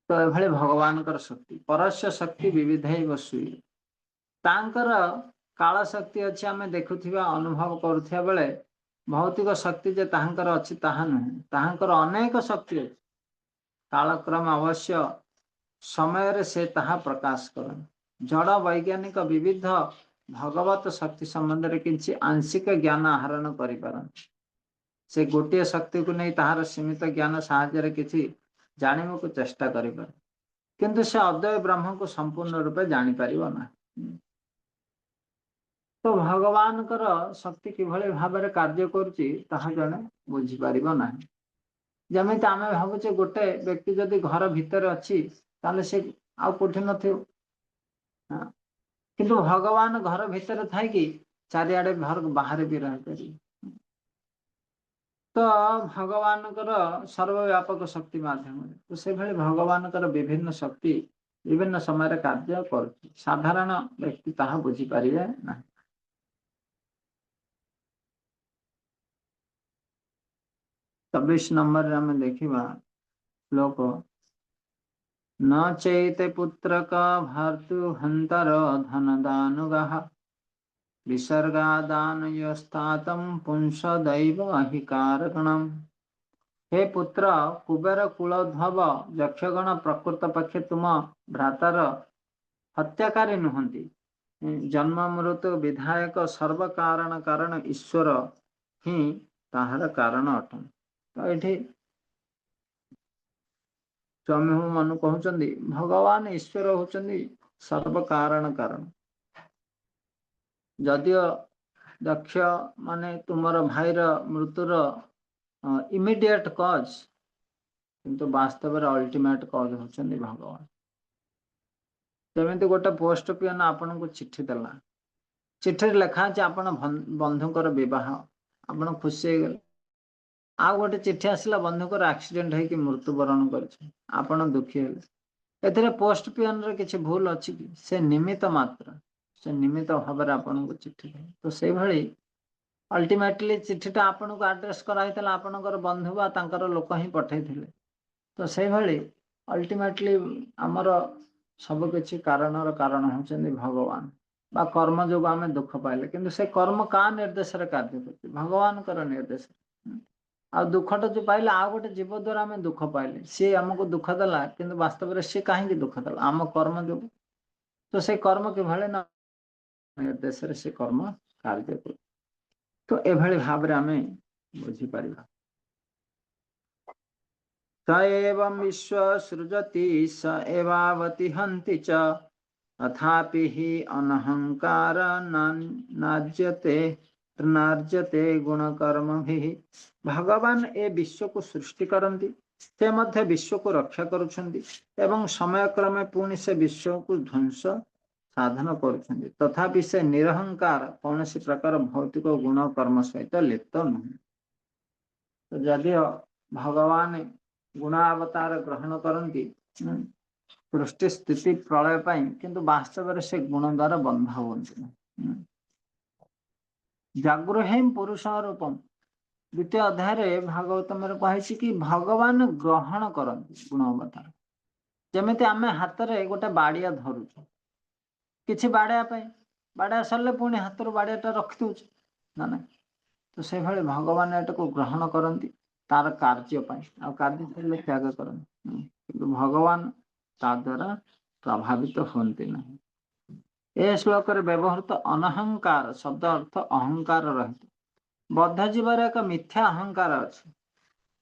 तो ये भगवान शक्ति परस्य शक्ति विविध वसुई तांकर काल शक्ति अच्छी आम देखुवा अनुभव करुवा बेले भौतिक शक्ति जे ताहांकर अच्छी ताहा नुहे ताहांकर अनेक शक्ति अच्छी कालक्रम अवश्य समय रे से ताहा प्रकाश कर जड़ वैज्ञानिक विविध भगवत शक्ति संबंध में किसी आंशिक ज्ञान आहरण कर से गोटे शक्ति को नहीं ताहार सीमित ज्ञान साहाय्य किसी जानने को चेष्टा कर किंतु से अद्वय ब्रह्म को संपूर्ण रूपे जानी पारिबो ना तो भगवान शक्ति किभली भाव में कार्य करुच्ची ताहा जने बुझी पारिबो ना जमिति आमे भावुचे गोटे व्यक्ति जदि घर भितर अच्छी ताले से आउ कोठी नथियो किंतु भगवान घर भितर थाई कि चारिआडे घर बाहर भी रह पारि तो भगवान सर्वव्यापक शक्ति माध्यम तो से भली भगवान विभिन्न शक्ति विभिन्न समय कार्य कर साधारण व्यक्ति ताहा बुझी पारिबे ना 26 नंबर रे हमें देखिबा श्लोक न चैते पुत्रक भर्तु हंतर धन दानुगः विसर्गादानयस्तातं पुंस दैव हि कारणम् हे पुत्र कुबेर कुलोद्भव यक्षगण प्रकृत पक्षे तुम भ्रातार हत्याकारी नुहंती जन्म मृत्यु विधायक सर्व कारण कारण ईश्वर ही ताहार कारण अटन तो ये स्वामी मनु कहते भगवान ईश्वर होचंदी सर्व कारण कारण जदियो दक्ष माने तुमर भाईर मृत्युर इमिडिएट कज किंतु वास्तव में अल्टीमेट कज होचंदी भगवान जमी गोटे पोस्ट पियन आपण को चिट्ठी देला चिट्ठी लिखा आपण बंधुकर विवाह आपण खुशी हो गले आ गोटे चिट्ठी आसला बंधुकर एक्सीडेंट होगी मृत्युवरण कर दुखी हेले पोस्ट पियन रे किछि भूल अच्छी कि से निमित्त मात्र से निमित्त भाव में आपण को चिट्ठी तो से भली अल्टीमेटली चिट्ठीटा आपण को आड्रेस कराइतला आपणकर बंधु बा तांकर लोक ही पठेइथिले तो से भली अल्टीमेटली आमर सब किछि कारणर कारण होचंदी भगवान बा कर्म जो आम दुख पाइले किंतु से कर्म का निर्देश रे कार्य करछि भगवान कर निर्देश आ दुखटा जो पाइले आ गोटे जीव द्वारा आम दुख पाइले सी आमको दुख देला किंतु वास्तव में सी कहीं दुख देला आम कर्म जो तो से कर्म के भले ना निर्देश रे से कर्म कार्य कर तो एभली भाव रे आमे बुझी परिबा स एवं विश्व सृजति स एवावति हन्ति च तथापि हि अनहंकार नार्जते गुणकर्मभिः भगवान ए विश्व को सृष्टि करती से मध्य विश्व को रक्षा करुछन्ति एवं समय क्रमे पुणी से विश्व को ध्वंस साधन करुछन्ति तथापि से निरहंकार कौन सी प्रकार भौतिक गुण कर्म सहित लिप्त नहीं तो जदि भगवान गुणावतार ग्रहण करती सृष्टि स्थिति प्रलय पाई किंतु वास्तव से गुण द्वारा बंधा हुए जागृहिम पुरुष रूपम द्वितीय अध्याय भागवतम कही कि भगवान ग्रहण करती गुण अवतार जमी आम हाथ में गोटे बाड़िया धरुच कि बाड़िया सरले पुणी हाथ बाड़ियाटा रखी दौच ना ना तो से भाई भगवान एटा को ग्रहण करती तार कार्य कार्य सरले त्याग करती कि भगवान ता द्वारा प्रभावित होती नहीं ए श्लोक व्यवहृत अनहंकार शब्द अर्थ अहंकार रहित बद्ध जीवर एक मिथ्या अहंकार अच्छी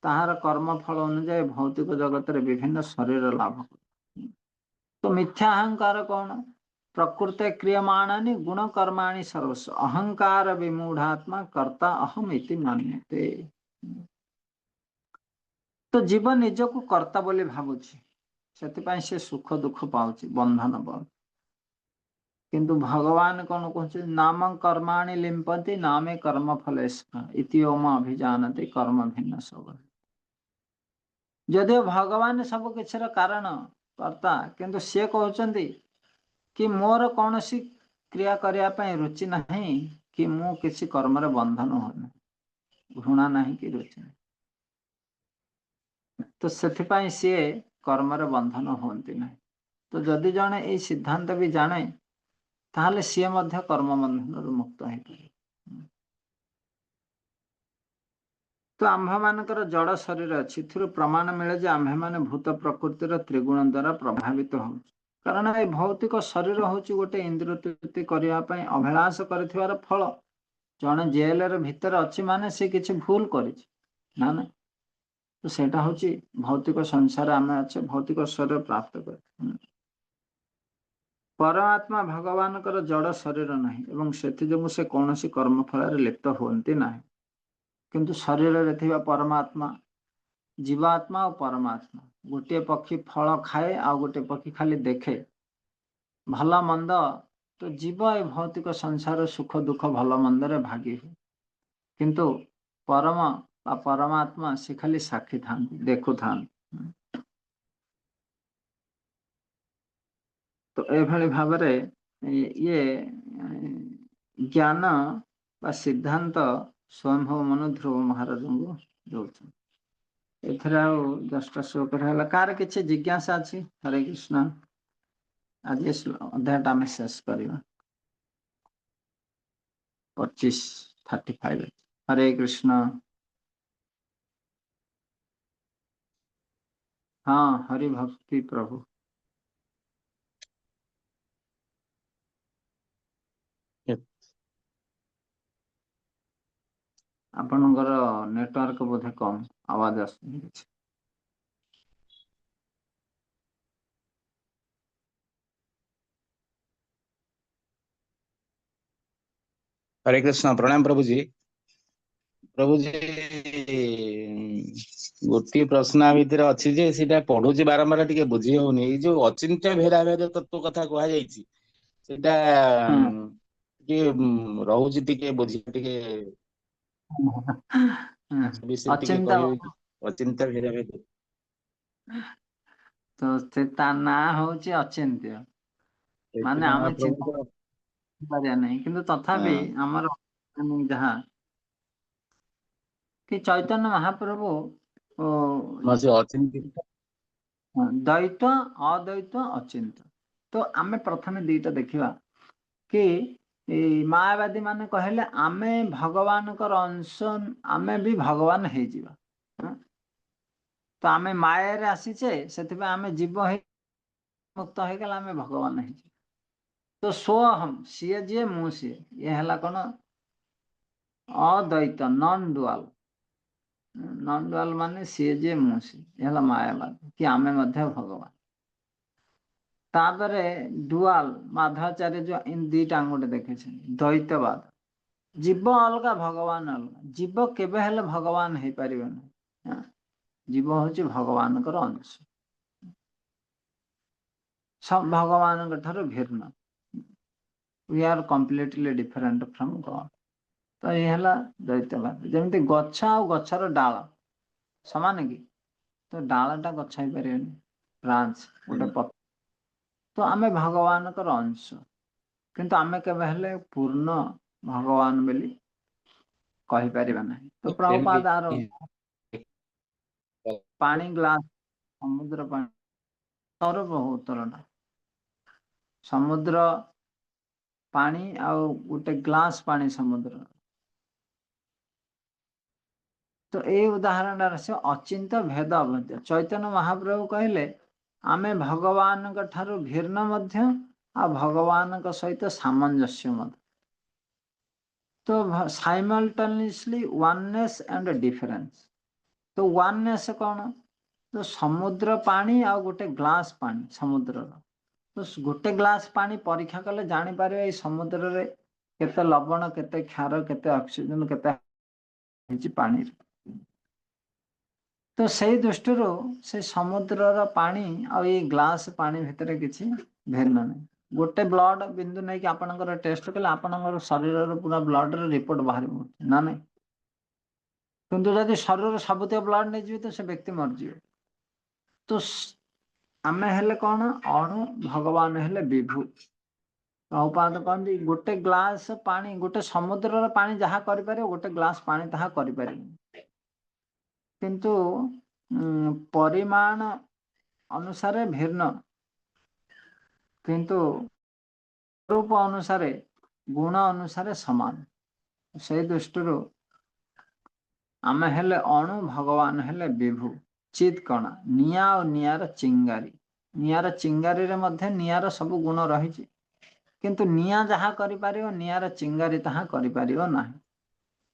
ताहार कर्म फल अनुजाई भौतिक जगत रे विभिन्न शरीर लाभ तो मिथ्या अहंकार कौन प्रकृते क्रियमाणानि गुण कर्माणि सर्वस्व अहंकार विमूढ़ात्मा कर्ता अहम इति मान्यते तो जीवन निज को कर्ता बोली भावुछि सेतिपाई से सुख दुख पाउछि बंधन पाउछि किंतु भगवान कौन कहते नाम कर्माणि लिंपति नामे कर्म फलेस्म इति ओम अभिजानते कर्म भिन्न सब जदिव भगवान सब किछर कारण कर्ता किंतु सी कहते कि मोर कौन सी क्रिया करने रुचि नहीं कि मु किसी कर्म रे बंधन होना, घृणा नहीं कि रुचि नहीं। तो से सी कर्म रे बंधन होती ना। तो जदि जड़े ये सिद्धांत भी जाने ताहले सी कर्म बंधन मुक्त हो पाए। तो आम्भ मानकर जड़ शरीर अच्छी प्रमाण मिले जे आम्भे माने भूत प्रकृतिर त्रिगुण द्वारा प्रभावित हो। कारण ये भौतिक शरीर हूँ गोटे इंद्रिय तृप्ति करने अभिलाष कर फल। जड़े जेल भितर अच्छी माने सी किसी भूल कर ना ना। तो सेटा हूँ भौतिक संसार आम अच्छे भौतिक शरीर प्राप्त कर। परमात्मा भगवान जड़ शरीर नहीं एवं से कौन सी कर्म फल लिप्त होती ना। किंतु शरीर रे थिबा परमात्मा जीवात्मा और परमात्मा गोटे पक्षी फल खाए आ गोटे पक्षी खाली देखे भला मंद। तो जीव ए भौतिक संसार सुख दुख भल मंदरे भागी हुए। किंतु परम परमात्मा से खाली साक्षी था देखु था। तो एभली भाव ये ज्ञान बा सिद्धांत स्वयंभव मनु ध्रुव महाराज को दौरान एथर दसटा श्लोक कार किसी जिज्ञासा अच्छी। हरे कृष्ण। आज अध्याय आम शेष करवा 25:35। हरे कृष्ण। हाँ हरि भक्ति प्रभु। आपणकर नेटवर्क बोधे कम आवाज आस। हरे कृष्ण। प्रणाम प्रभु जी। प्रभु जी गोटे प्रश्न भितर अच्छी जे सीटा पढ़ुची बारंबार टिके बुझी होनी। ये जो अचिंत्य भेदाभेद तत्व कथा कह जाइछि सेटा रहुची टिके बुझी टिके विषय टिके अचिंत कहियो अचिंत्य भेदाभेद। तो से ना होची अचिंत्य माने आमे चिंता महाप्रभु पारिया नहीं। किंतु तथापि हमर जहाँ कि चैतन्य महाप्रभु अचिंत्य द्वैत अद्वैत अचिंत्य। तो आमे प्रथमे दुईटा देखिबा कि मायावादी माने कहले आमे भगवान अंश आमे भी भगवान हो जिबा। तो आमे माया रे आसीचे सेतिबा आमे जीव हे मुक्त हो गला आमे भगवान हो। तो सोहम सीए जे मु सीए ये हला कोन अद्वैत नॉन डुअल। नॉन डुअल माने सीए जे मु सीए ये हला मायावाद कि आमे मध्य भगवान। तापरे डुअल माधवाचार्य जो इन दुईटा गोटे देखे द्वैतवाद जीव अलग भगवान अलग। जीव केबे हेले भगवान हो पारिबे। जीव होची भगवान कर अंश सब भगवान ठारू भिन्न। We are completely different from God. तो ये हला द्वैतवाद। जमती गच्छ आ गच्छर डाल समान कि तो डालटा गच्छ हो पारिबेनी ब्रांच गोटे पत्र। तो आमे भगवान कर अंश किंतु आमे केबे हेले पूर्ण भगवान बोली कहि परिबा नहीं। तो प्रभुपाद आर पानी ग्लास समुद्र पानी तर बहुत तरना समुद्र पानी आउ गोटे ग्लास पानी समुद्र। तो ये उदाहरण से अचिंत भेद अभेद्य। चैतन्य महाप्रभु कहले आमे भगवान ठारू भिन्न मध्य आ भगवान सहित सामंजस्य मध्य। तो साइमल्टेनियसली वननेस एंड डिफरेंस। तो वननेस कौन तो समुद्र पानी आ गोटे ग्लास पानी समुद्र। तो गोटे ग्लास पानी परीक्षा कले जानी पारे ये समुद्र रे केते लवण केते क्षार केते ऑक्सीजन केते पानी। तो से दृष्टि से समुद्र पानी आ ये ग्लास पानी भितर किसी भिन्न नहीं। गोटे ब्लड बिंदु नहीं कि आपनकर टेस्ट कले आपनकर शरीर पूरा ब्लड रिपोर्ट बाहर ना नहीं। किंतु जब शरीर सबुत ब्लड नहीं जी तो से व्यक्ति मरजी। तो आमे हेले कौन अणु भगवान हेले विभू। प्रभुपाद कहते गोटे ग्लास पानी गोटे समुद्र पानी जहाँ करिपारे गोटे ग्लास पानी ताहा करिपारे किंतु परिमाण अनुसारे भिन्न किंतु रूप अनुसारे गुण अनुसारे समान से दृष्टि आमे हेले अणु भगवान हेले विभु चित कणा निया और नियार चिंगारी नियार चिंगारी रे मध्य नियार सब गुण रही किंतु निया जहाँ करिपारियो नियार चिंगारी ताहा करिपारियो नाही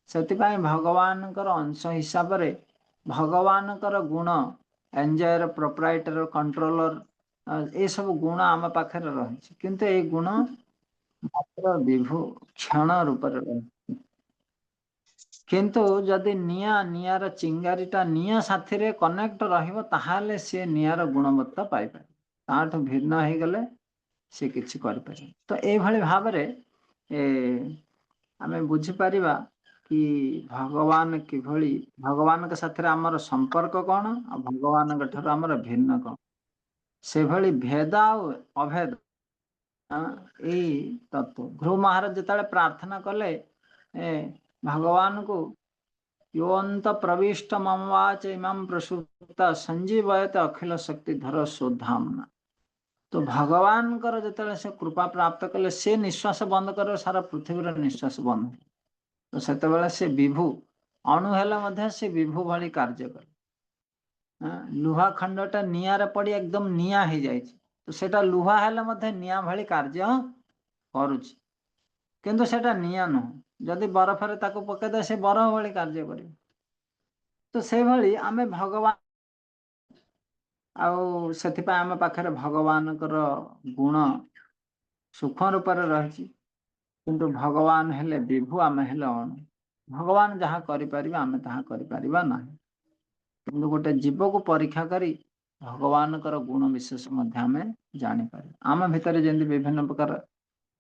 सेतिपाई भगवान कर अंश हिसाब रे भगवान कर गुण एंजॉयर प्रोप्राइटर कंट्रोलर ये सब गुण आम पाखे रही किंतु ये गुण मात्र विभु क्षण रूप किंतु जदि निया नियार चिंगारीटा निया साथी रे कनेक्ट रहिबो ताहाले से नियार गुणवत्ता पाई पारे ताठु भिन्न हो गले से किछि करि पारे तो ए भली भाव रे आमे बुझी परिबा कि भगवान किभली भगवान के साथ रे हमर संपर्क कोन आ भगवान के ठरो हमर भिन्न कोन से भली भेद आ अभेद ए तत्व ध्रुव महाराज जतले प्रार्थना कले भगवान को योऽन्त प्रविष्ट मम वाच इमं प्रसुप्ता संजीवयत अखिल शक्ति धर शोधामना तो भगवान कर जतले से कृपा प्राप्त कले से निश्वास बंद कर सारा पृथ्वी निश्वास बंद तो सेते बेले से विभु अणु हेले मध्य से विभु भली कार्य करे लुहा खंडटा निया रे पड़ी एकदम निया हो जाय तो सेटा लुहा हेले मध्य निया भली कार्य करूची किंतु सेटा निया नुह जदि बरफ रे ताको पके दे से बरफ भली कार्य करे तो से भली आमे भगवान आउ सेथिपा आमे पाखरे भगवान कर गुण सूक्ष्म रूप रे रहिछि किंतु भगवान हेले विभु आमे हेले अणु भगवान जहाँ करि परिबा आमे ताहा करि परिबा नाही किंतु गोटे जीव को परीक्षा करी भगवान कर गुण विशेष मध्य आमे जानि पारि आमे भितर जेंति विभिन्न प्रकार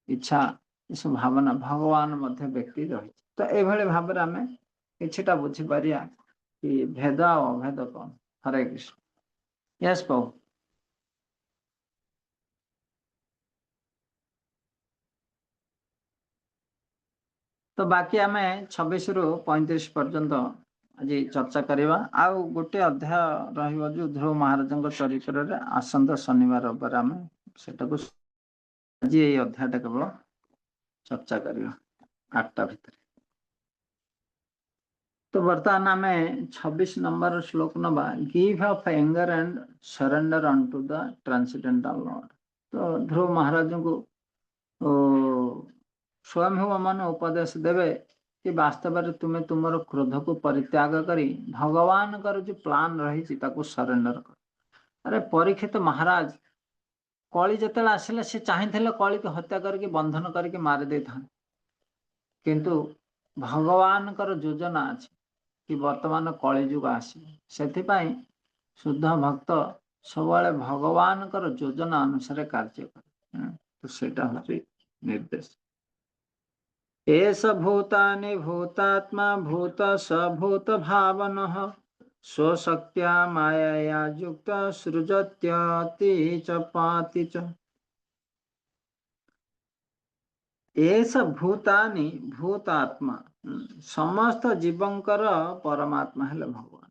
इच्छा इस भावना भगवान मध्य व्यक्ति रही तो एभली भाव रे आमे किछिटा बुझी पारिया कि भेद आ अभेद कौन हरे कृष्ण यस प्रभु तो बाकी आमे 26 रु 35 पर्यंत आज चर्चा करवा आउ गोटे अध्याय रहिबो जो ध्रुव महाराजଙ୍କ चरित्र रे आसंत शनिवार रविवार आमे सेटाको आज ये अध्यायटा केवल चर्चा करवा 8टा भितर तो वर्तमान आमे 26 नंबर श्लोक नबा give up anger and surrender unto the transcendental Lord तो ध्रुव महाराज को स्वयं मन उपदेश देवे कि वास्तव में तुम्हें तुमर क्रोध को परित्याग करी भगवान कर जो प्लान रही ताको सरेंडर कर अरे परीक्षित महाराज कली जते आसिले से चाहिए कली को हत्या करके बंधन करके मारी दे था किंतु भगवान कर योजना अच्छी कि वर्तमान कली जुग आसी शुद्ध भक्त सब भगवान कर योजना अनुसार कार्य करे तो सेटा होची निर्देश एष भूतानि भूतात्मा भूत सभूत भावनः स्वशक्त्या मायया युक्त सृजत्यति च पाति च एष भूतानि भूतात्मा समस्त जीवंकर परमात्मा हेले भगवान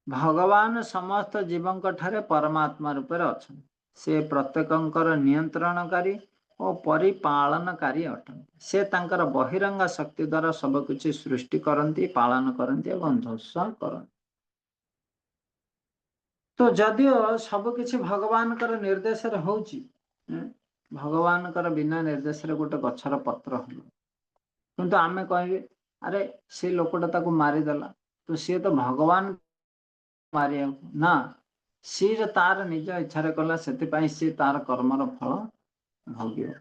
भगवान समस्त जीवंक ठारे परमात्मा रूपे अछन से प्रत्येकंकर नियंत्रणकारी और परिपालनकारी अटंती से तांकर बहिरंगा शक्ति द्वारा सब किछि सृष्टि करंती पालन करंती एवं ध्वंस करंती तो जदियो सब किछि भगवान कर निर्देश रे होउची भगवान कर बिना निर्देश रे गोटे गछर पत्र हो किंतु आमे कहबे अरे से लोकटा ताको मारी देला तो से तो भगवान मारिया ना सी तार निज इच्छा रे कला सेति पई से तार कर्मर फल भोग्य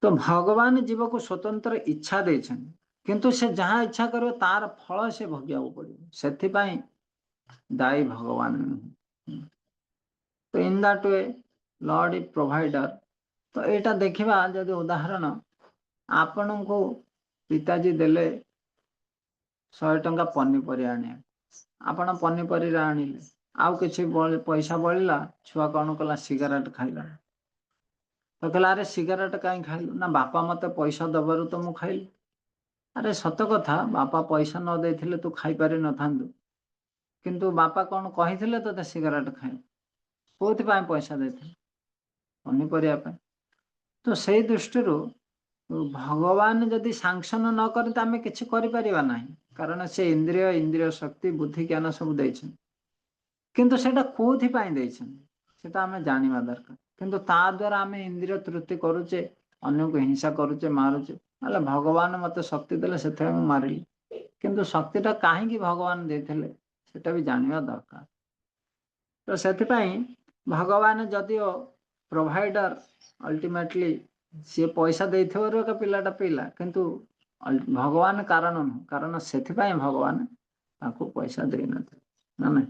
तो भगवान जीव को स्वतंत्र इच्छा देछन किंतु से जहाँ इच्छा करो तार फल से भोग्या पड़ो से दायी भगवान तो in that way Lord is provider तो एटा देखिबा जदि उदाहरण आपण को पिताजी देले 100 टंका पनीपरिया आने आपण पनीपरिया आनिले आउ किछि पैसा बळिला छुआ कौन कला सिगरेट खाइला तो कहला अरे सिगारेट कहीं खाइलु ना बापा मते पैसा दबारु तो मु खाइली। अरे सत कथा बापा पैसा न देथिले तू खाई पारि न थांदु किंतु बापा कौन कहिथिले तते सिगारेट खाइ कोथि पाए पैसा देथिले पनिपरिया पे। तो सेई दृष्टिरू भगवान जदि सांक्शन न करे तो आमे किछि करि परिबा नाही कारण से इंद्रिय इंद्रिय शक्ति बुद्धि ज्ञान सब दैछन किंतु सेटा कोथि पाए दैछन सेटा आमे जानिबा दरकार किंतु ता द्वारा आमे इंद्रिय तृप्ति करूचे अन्य को हिंसा करूचे मारुचे अले भगवान मते शक्ति देले सेथे मु मारिली किंतु शक्तिटा काहे कि भगवान देथिले सेटा भी जानिबा दरकार। तो सेति पई भगवान जदिओ प्रोवाइडर अल्टीमेटली सी पैसा देथिबारु का पिलाटा पिला किंतु भगवान कारण न कारण सेति पई भगवान ताको पैसा देइ नथि ना नहीं।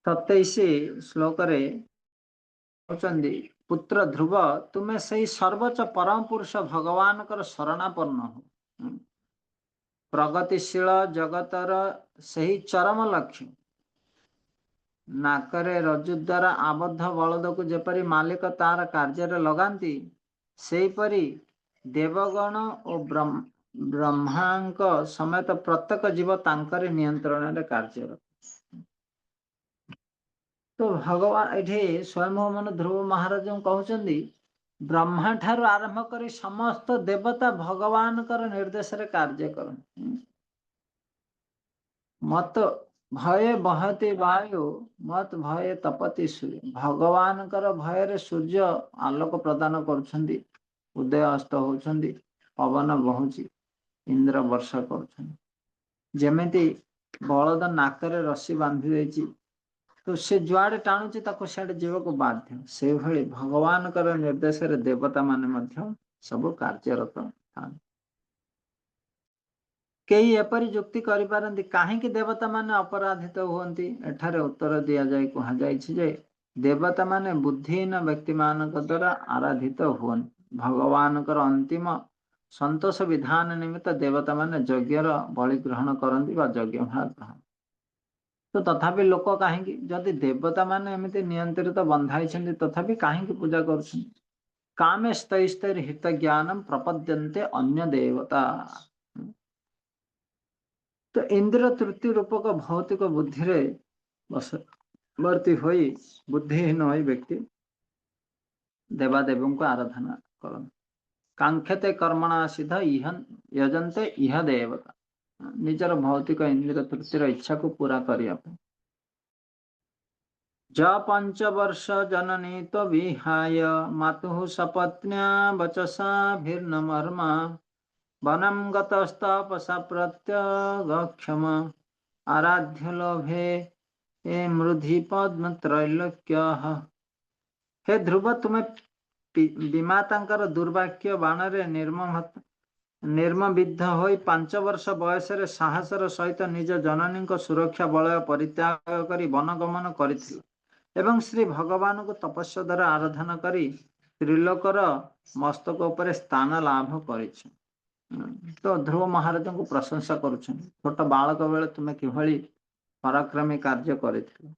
27 श्लोक रे कहउचंदी पुत्र ध्रुव तुमे सही सर्वोच्च परम पुरुष भगवान कर शरणापन्न हो प्रगतिशील जगतर सही चरम लक्ष्य नाकरे रज्जु द्वारा आबद्ध बलद को जेपरी मालिक तार कार्य लगाती सेहीपरि देवगण और ब्रह्मांक समेत प्रत्येक जीव तांकरे नियंत्रण कार्य। तो भगवान ये स्वयं मन ध्रुव महाराज कहते ब्रह्मा ठार आरंभ कर समस्त देवता भगवान कर निर्देश रे कार्य कर मत भय बहती वायु मत भय तपति सूर्य भगवान कर भय रे सूर्य आलोक प्रदान कर उदय अस्त होती पवन बहुची इंद्र वर्षा करमती बलद नाकरे रस्सी बांधी देछि तो से जुआड़े टाणुची ताको सियाड़े जीवको बाध्य से भली भगवान कर निर्देश रे देवता माने मध्य सब कार्यरत था। कई एपरी जुक्ति करि पारंती काहेकि देवता माने अपराधित होंती एठारे उत्तर दिया जाय कहा जायछि जे देवता माने बुद्धिहीन व्यक्ति मानक द्वारा आराधित हुन भगवान कर अंतिम संतोष विधान निमित्त देवता माने यज्ञर बलि ग्रहण करंती बा यज्ञ भाग ग्रहण तो तथापि लोक कहीं जदि देवता माने एमती नियंत्रित बंधाई तथापि कहीं पूजा कर कामे स्तैर हित ज्ञानम प्रपद्यन्ते अन्य देवता। तो इंद्र तृतीय रूपक भौतिक बुद्धि रे वर्ती होई बुद्धिहीन होई व्यक्ति देवादेवों को आराधना करन कांक्षते कर्मणा सिद्ध इहन यजन्ते इह देवता निजर भौतिक इंद्र तृतीय इच्छा को पूरा करिया ज 5 वर्ष जननी तो विहाय मातुः सपत्न्या वचसा भिन्न मर्मा वनम गतस्तपसा प्रत्यगक्षम आराध्य लोभे ए मृधि पद्म त्रैलोक्य। हे ध्रुव तुम्हें विमातांकर दुर्भाग्य बाणरे निर्मविद्ध होई 5 वर्ष बयस साहसर सहित निज जननी सुरक्षा बलय परित्याग करी वनगमन करथिल एवं श्री भगवान को तपस्या द्वारा आराधना करी त्रिलोकर मस्तक उपर स्थान लाभ करिछ। तो ध्रुव महाराज को प्रशंसा करुछन छोट बालक बेले तुम्हें किभली पराक्रमी कार्य करिथिल।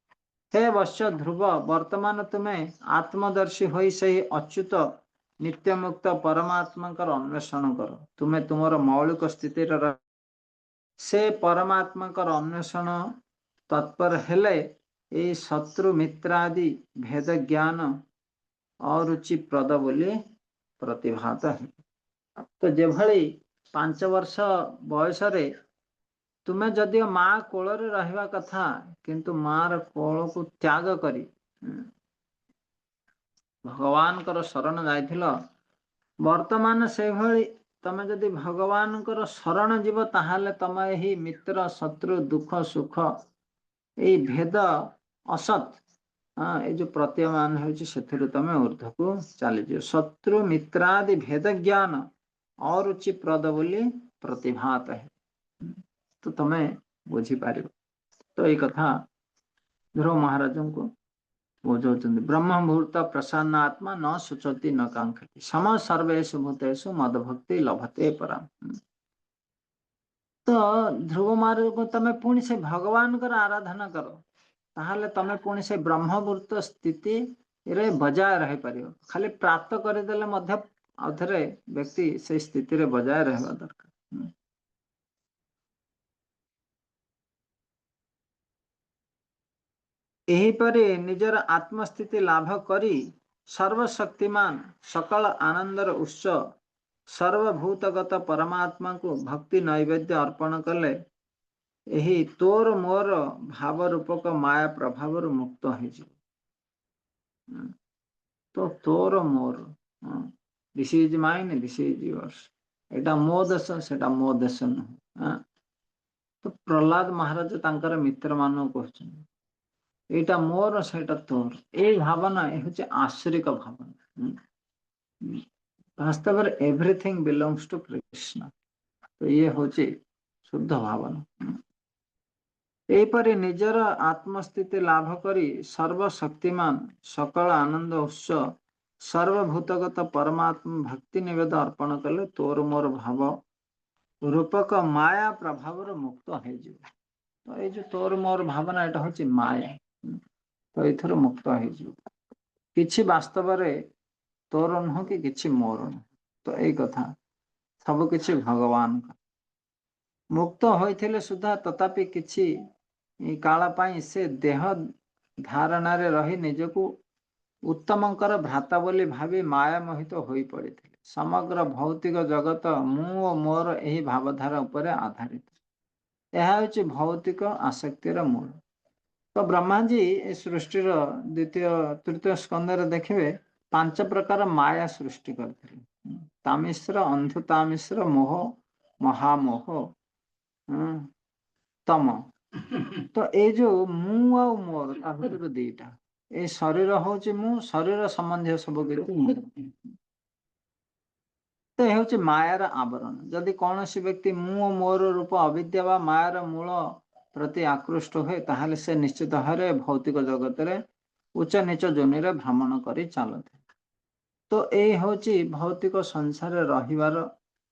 हे वश्य ध्रुव वर्तमान तुम्हें आत्मदर्शी होई सही अच्युत नित्य मुक्त परमात्मा अन्वेषण कर तुम्हें तुमर मौलिक स्थिति से परमात्मा अन्वेषण तत्पर हेले ए शत्रु मित्रादि भेद ज्ञान अरुचि प्रद बोली प्रतिभात है। तो जेभली 5 वर्ष बयस तुम्हें जदि माँ कोल रहा कथा किंतु मार कोल को त्याग करी भगवान कर शरण जाइथिल वर्तमान से भली तमे जदि भगवान कर शरण जीव ताहाले तमे ही मित्र शत्रु दुख सुख ए भेद असत ये जो प्रतीयमान होती तमे ऊर्ध्व को चली शत्रु मित्रादि भेद ज्ञान और रुचि प्रद बोली प्रतिभात है तो तमें बुझीपार। तो ये कथा ध्रुव महाराज को बुझाऊँ ब्रह्म मुहूर्त प्रसन्न आत्मा न शुचति न कांक्षति सम सर्वेषु भूतेषु मद भक्ति लभते परम। तो ध्रुव महाराज को तमें पुणी से भगवान कर आराधना करो ताहले तमे पुणी से ब्रह्मवृत्त स्थिति रे बजाय रही पारियो। खाली प्राप्त करदेले मध्य आउथरे व्यक्ति से स्थिति रे बजाय रहबा दरकार। एहीपरि निजर आत्मस्थिति लाभ करी सर्वशक्तिमान सकल आनंदर उत्स सर्वभूतगत परमात्मा को भक्ति नैवेद्य अर्पण कले यही तोर मोर भाव रूपक माया प्रभाव मुक्त हो। तो तोर more this is mine this is yours एटा मो देश सेटा मो देश नुह। तो प्रहलाद महाराज तांकर मित्र मान कहते एटा मोर सेटा तोर ए भावना ये हूँ आश्रिक भावना। वास्तव एवरीथिंग बिलोंग्स टू कृष्ण। तो ये हूँ शुद्ध भावना। एपरि निजर आत्मस्थिति लाभ करी सर्वशक्तिमान सकल आनंद उत्स सर्वभूतगत परमात्मा भक्ति निवेद अर्पण कले तोर मोर भाव रूपक माया प्रभाव मुक्त हो। तो ये जो तोर मोर भावना एटा हूँ माया। तो एथर मुक्त हो किछि वास्तव रे तोर नुह कि किछि मोर नुह। तो यही कथा सब किछि भगवान का मुक्त होइथिले सुधा तथापि किछि काल पाई से देह धारणा रे रही निजको उत्तमकर भ्राता बोली भावी माया मोहित होई पड़िथिले। समग्र भौतिक जगत मु और मोर एही भावधारा उपरे आधारित। यह हूँ भौतिक आसक्तिर मूल। तो ब्रह्मा जी इस सृष्टिर द्वितीय तृतीय स्कंदर देखिए 5 प्रकार माया सृष्टि करते। तामिश्र अंधुतामिश्र मोह महामोह तम। तो ये जो मु आ मोर दीटा ये शरीर हूँ मु शरीर संबंधी सब तो यह हूँ मायार आवरण। जदि कौन सी व्यक्ति मु और मोर रूप अविद्या वा मायार मूल प्रति आकृष्ट हुए ताहले से निश्चित भाव भौतिक जगत रे उच्च नीच जोनि रे भ्रमण करी चलते। तो ये हूँ भौतिक संसार रहिबार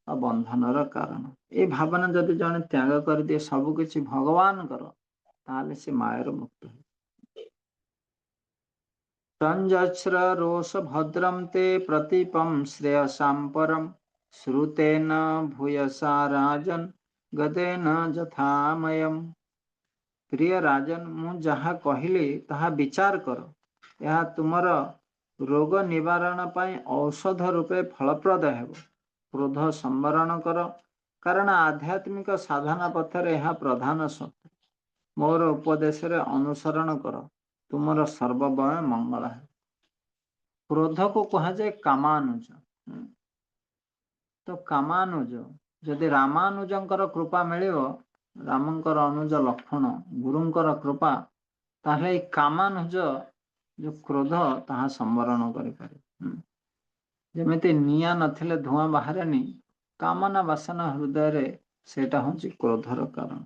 बंधनर कारण। ये भावना जदि जने त्याग कर दिए सबकिछि भगवान कर ताहले से मायार मुक्त है। तंजस्र रोष भद्रम ते प्रतीपम श्रेयसां परम श्रुतेन भूयसा राजन गदेन जथामयम। प्रिय राजन मु जहा कहली ताहा विचार कर यह तुमर रोग निवारण पाई औषध रूपे फलप्रद हेब। क्रोध संवरण कर कारण आध्यात्मिक साधना पथरे यह प्रधान शक्ति। मोर उपदेश अनुसरण कर तुमर सर्वमय मंगल है। क्रोध को कहा जाए कामानुज। तो कामानुज जदि रामानुजंकर कृपा मिलियो रामंकर अनुज लक्ष्मण गुरुंकर कृपा ताहले कामानुज जो क्रोध ताहा संवरण करिपारे। जेमिति निया नथिले धुआं बाहरेनी कामना वासना हृदय रे सेटा होची क्रोधर कारण।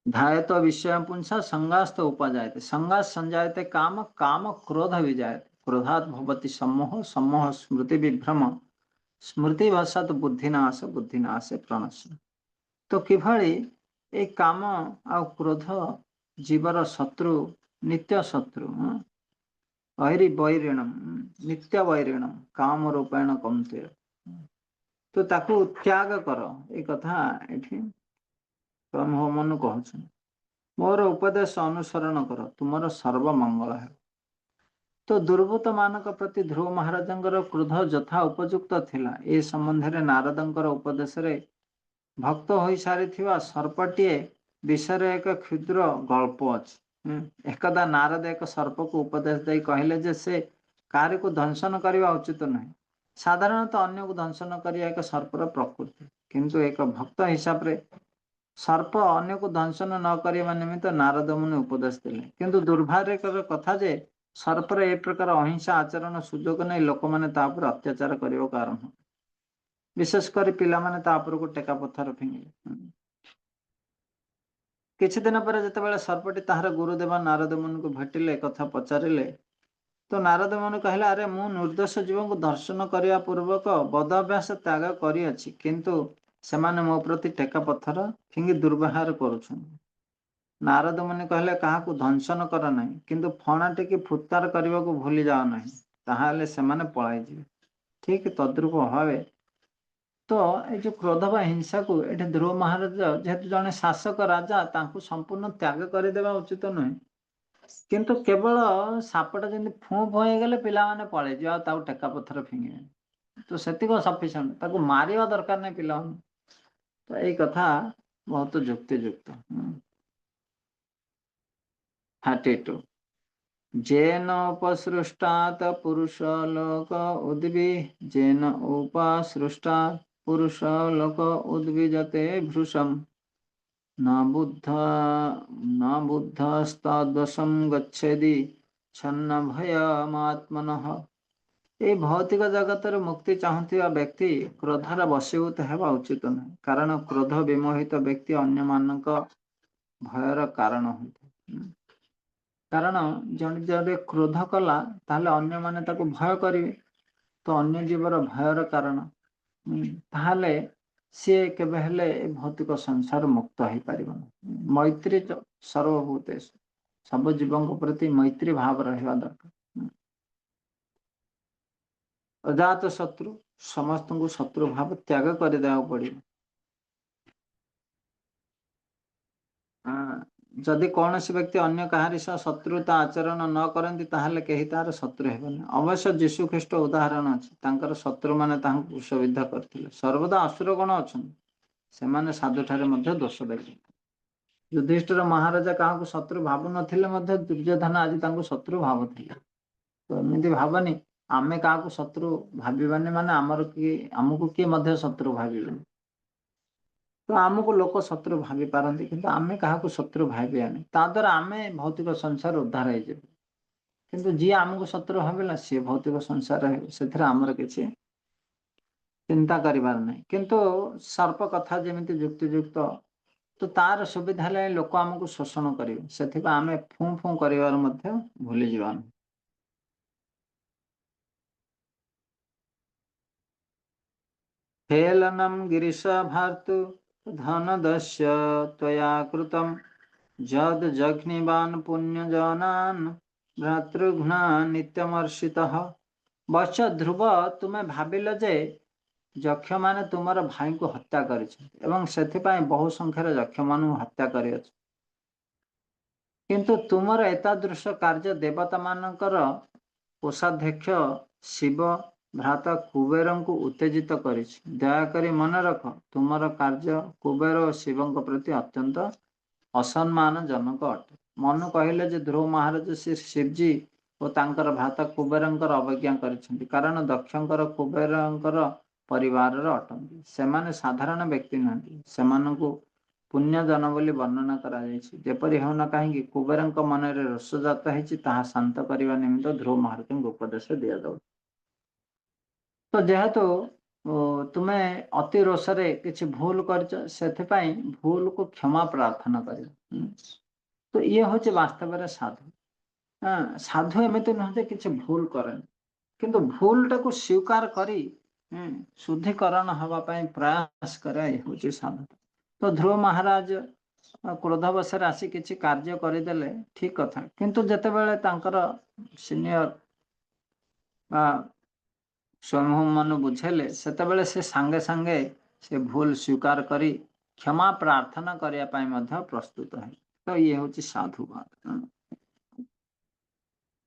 ध्यायत विषय पुंसा संगास्त उपजायते संगास संजायते काम काम क्रोध विजायते क्रोधात् भवति सम्मोह सम्मोह स्मृति विभ्रम स्मृति वशत बुद्धिनाश बुद्धिनाश प्रणश्य। तो किभଳି ए काम आ क्रोध जीवर शत्रु नित्य शत्रु वैरी वैरिणम नित्य वैरिणम काम रूपेण कमते। तो ताकू त्याग कर ए कथा एठी ब्रह्ममनु कहछ। मोर उपदेश अनुसरण कर तुमर सर्वमंगल है। तो दुर्वृत्त मानक प्रति ध्रुव महाराजंकर क्रोध यथा उपयुक्त थिला ए संबंध रे नारदंकर उपदेश रे भक्त होई सारिथिवा सर्पटीए विषय एक क्षुद्र गल्प अछि। एकदा नारद एक सर्प को उपदेश दे कहले जे से कार्य को दंशन करवा उचित नहीं। साधारणतः अन्य को दंशन करिया एक सर्पर प्रकृति किंतु एक भक्त हिसाब रे सर्प अन्य को दंशन न करने निमित्त नारद मुनि उपदेश दिले। किंतु दुर्भाग्यकर कथा जे सर्पर ए प्रकार अहिंसा आचरण सुजोग नहीं लोक मैंने तापर अत्याचार करने कारण विशेषकर पिला माने तापर को टेका पत्थर फिंगिले। किछि दिन पर जेतेबेले सर्पटी ताहार गुरुदेव नारद मुनि को भेटिले कथा पचारिले तो नारद मुनि कहले अरे मु निर्दोष जीव को दर्शन करने पूर्वक बद अभ्यास त्याग करिअछि किंतु सेमाने मो प्रति टेका पत्थर फिंगी दुर्व्यवहार करुछन। नारद मुनि कहले काहाकू दंशन कर नहीं किंतु फणाटी की फुत्कार करने भूली जाओ नहीं ताहले सेमाने पलाई जिवे। ठीक तद्रूप भावे तो ये जो क्रोध व हिंसा को ये ध्रुव महाराज जेहेतु जड़े शासक राजा तांको संपूर्ण त्याग करदेवा उचित नुहे किंतु केवल सापटा जमी फू फू होगले पिलाने पड़े जी टेका पथर फिंगे तो से सफिसीयंट ताको मारिया दरकार नहीं पिला तो यही कथा बहुत जुक्तियुक्त। 32 जेन उपसृष्टात् पुरुष लोक उद्वि जेन उपसृष्टात् पुरुष लोक उद्विजते भृशम न बुद्धस्तद्वशं गच्छेदि छन्न भयमात्मनः। ये भौतिक जगत मुक्ति चाहूथिबा व्यक्ति क्रोधर वशीभूत हेबा उचित नहीं कारण क्रोध विमोहित व्यक्ति अन्य मानक भयर कारण होता कारण जन जब क्रोध कला ताहले अन्य माने ताको भय करिवे तो अन्य जीवर भयर कारण ताहले सी केबे हेले भौतिक संसार मुक्त हो पार मैत्री सर्वभूतेषु सब जीवों प्रति मैत्री भाव रहा दरकार। अजात शत्रु समस्त को शत्रु भाव त्याग करदे पड़े। जदि कौन सी व्यक्ति अन्य कहारी सह शत्रुता आचरण न करती ताहले कहीं तार शत्रु हेबनी। अवश्य जीशु ख्रीष्ट उदाहरण अच्छी शत्रु मैंने क्रुशविद्ध करते सर्वदा असुर गण अच्छा से साधुठारे दोष देखते। युधिष्ठिर महाराजा क्या शत्रु भावु नथिले दुर्योधन आज शत्रु भावुले तो एमती भावनी आमे क्या शत्रु भावानी माने आमर किए आमको किए शत्रु भावे तो आमको लोक शत्रु भावी पारती किंतु आमे क्या शत्रु भावियानी ताद्वारा आमे भौतिक संसार उद्धार हो किंतु जी आमको शत्रु भाविला सी भौतिक संसार से आमर किसी चिंता करिबार नहीं किंतु सर्प कथा जमी युक्तियुक्त तो तार सुविधा है लोक आमको शोषण करेंगे से आम फू फू कर भूली जावान। हेलनम गिरीश भारतु धन दस्य त्वया कृतम जद जघ्निवान पुण्यजनान भ्रातृघ्ना नित्यमर्षितः। वत्स ध्रुव तुम्हें भाविल जे यक्ष माने तुमर भाई को हत्या कर बहु संख्यार यक्ष मान हत्या कर किंतु तुमर एतादृश कार्य देवता मानकर कोषाध्यक्ष शिव भ्राता कुबेर को उत्तेजित कर दयाकरी मन रख तुमर कार्य कुबेर और शिव प्रति अत्यंत असम्मान जनक अटे। मनु कहले जे ध्रुव महाराज श्री शिवजी और तांकर भ्राता कुबेर अवज्ञा करिसेंति कारण दक्षकर कुबेर परिवार अटंती से साधारण व्यक्ति नुहति से पुण्यजन बोली वर्णना करपरि होना कहीं कुबेर मन में रोषजात होती शांत करने निमित्त ध्रुव महाराज को उपदेश दि जाऊ। तो जेहेतु तुम्हें अति रोषरे किसी भूल कर भूल को क्षमा प्रार्थना कर तो ये हूँ वास्तव साधु। साधु एमती नुहे कि भूल करें किंतु भूल टाक स्वीकार करी शुद्धिकरण हवापाई प्रयास करे हूँ साधु। तो ध्रुव महाराज क्रोधवशर आसी किसी कार्य करदेले ठीक कथा किंतु जेतेबेले तांकर सीनियर स्वयं मन बुझेले सेतेबेले से सांगे सांगे से भूल स्वीकार करी क्षमा प्रार्थना करने प्रस्तुत है। तो ये हूँ साधुवाद।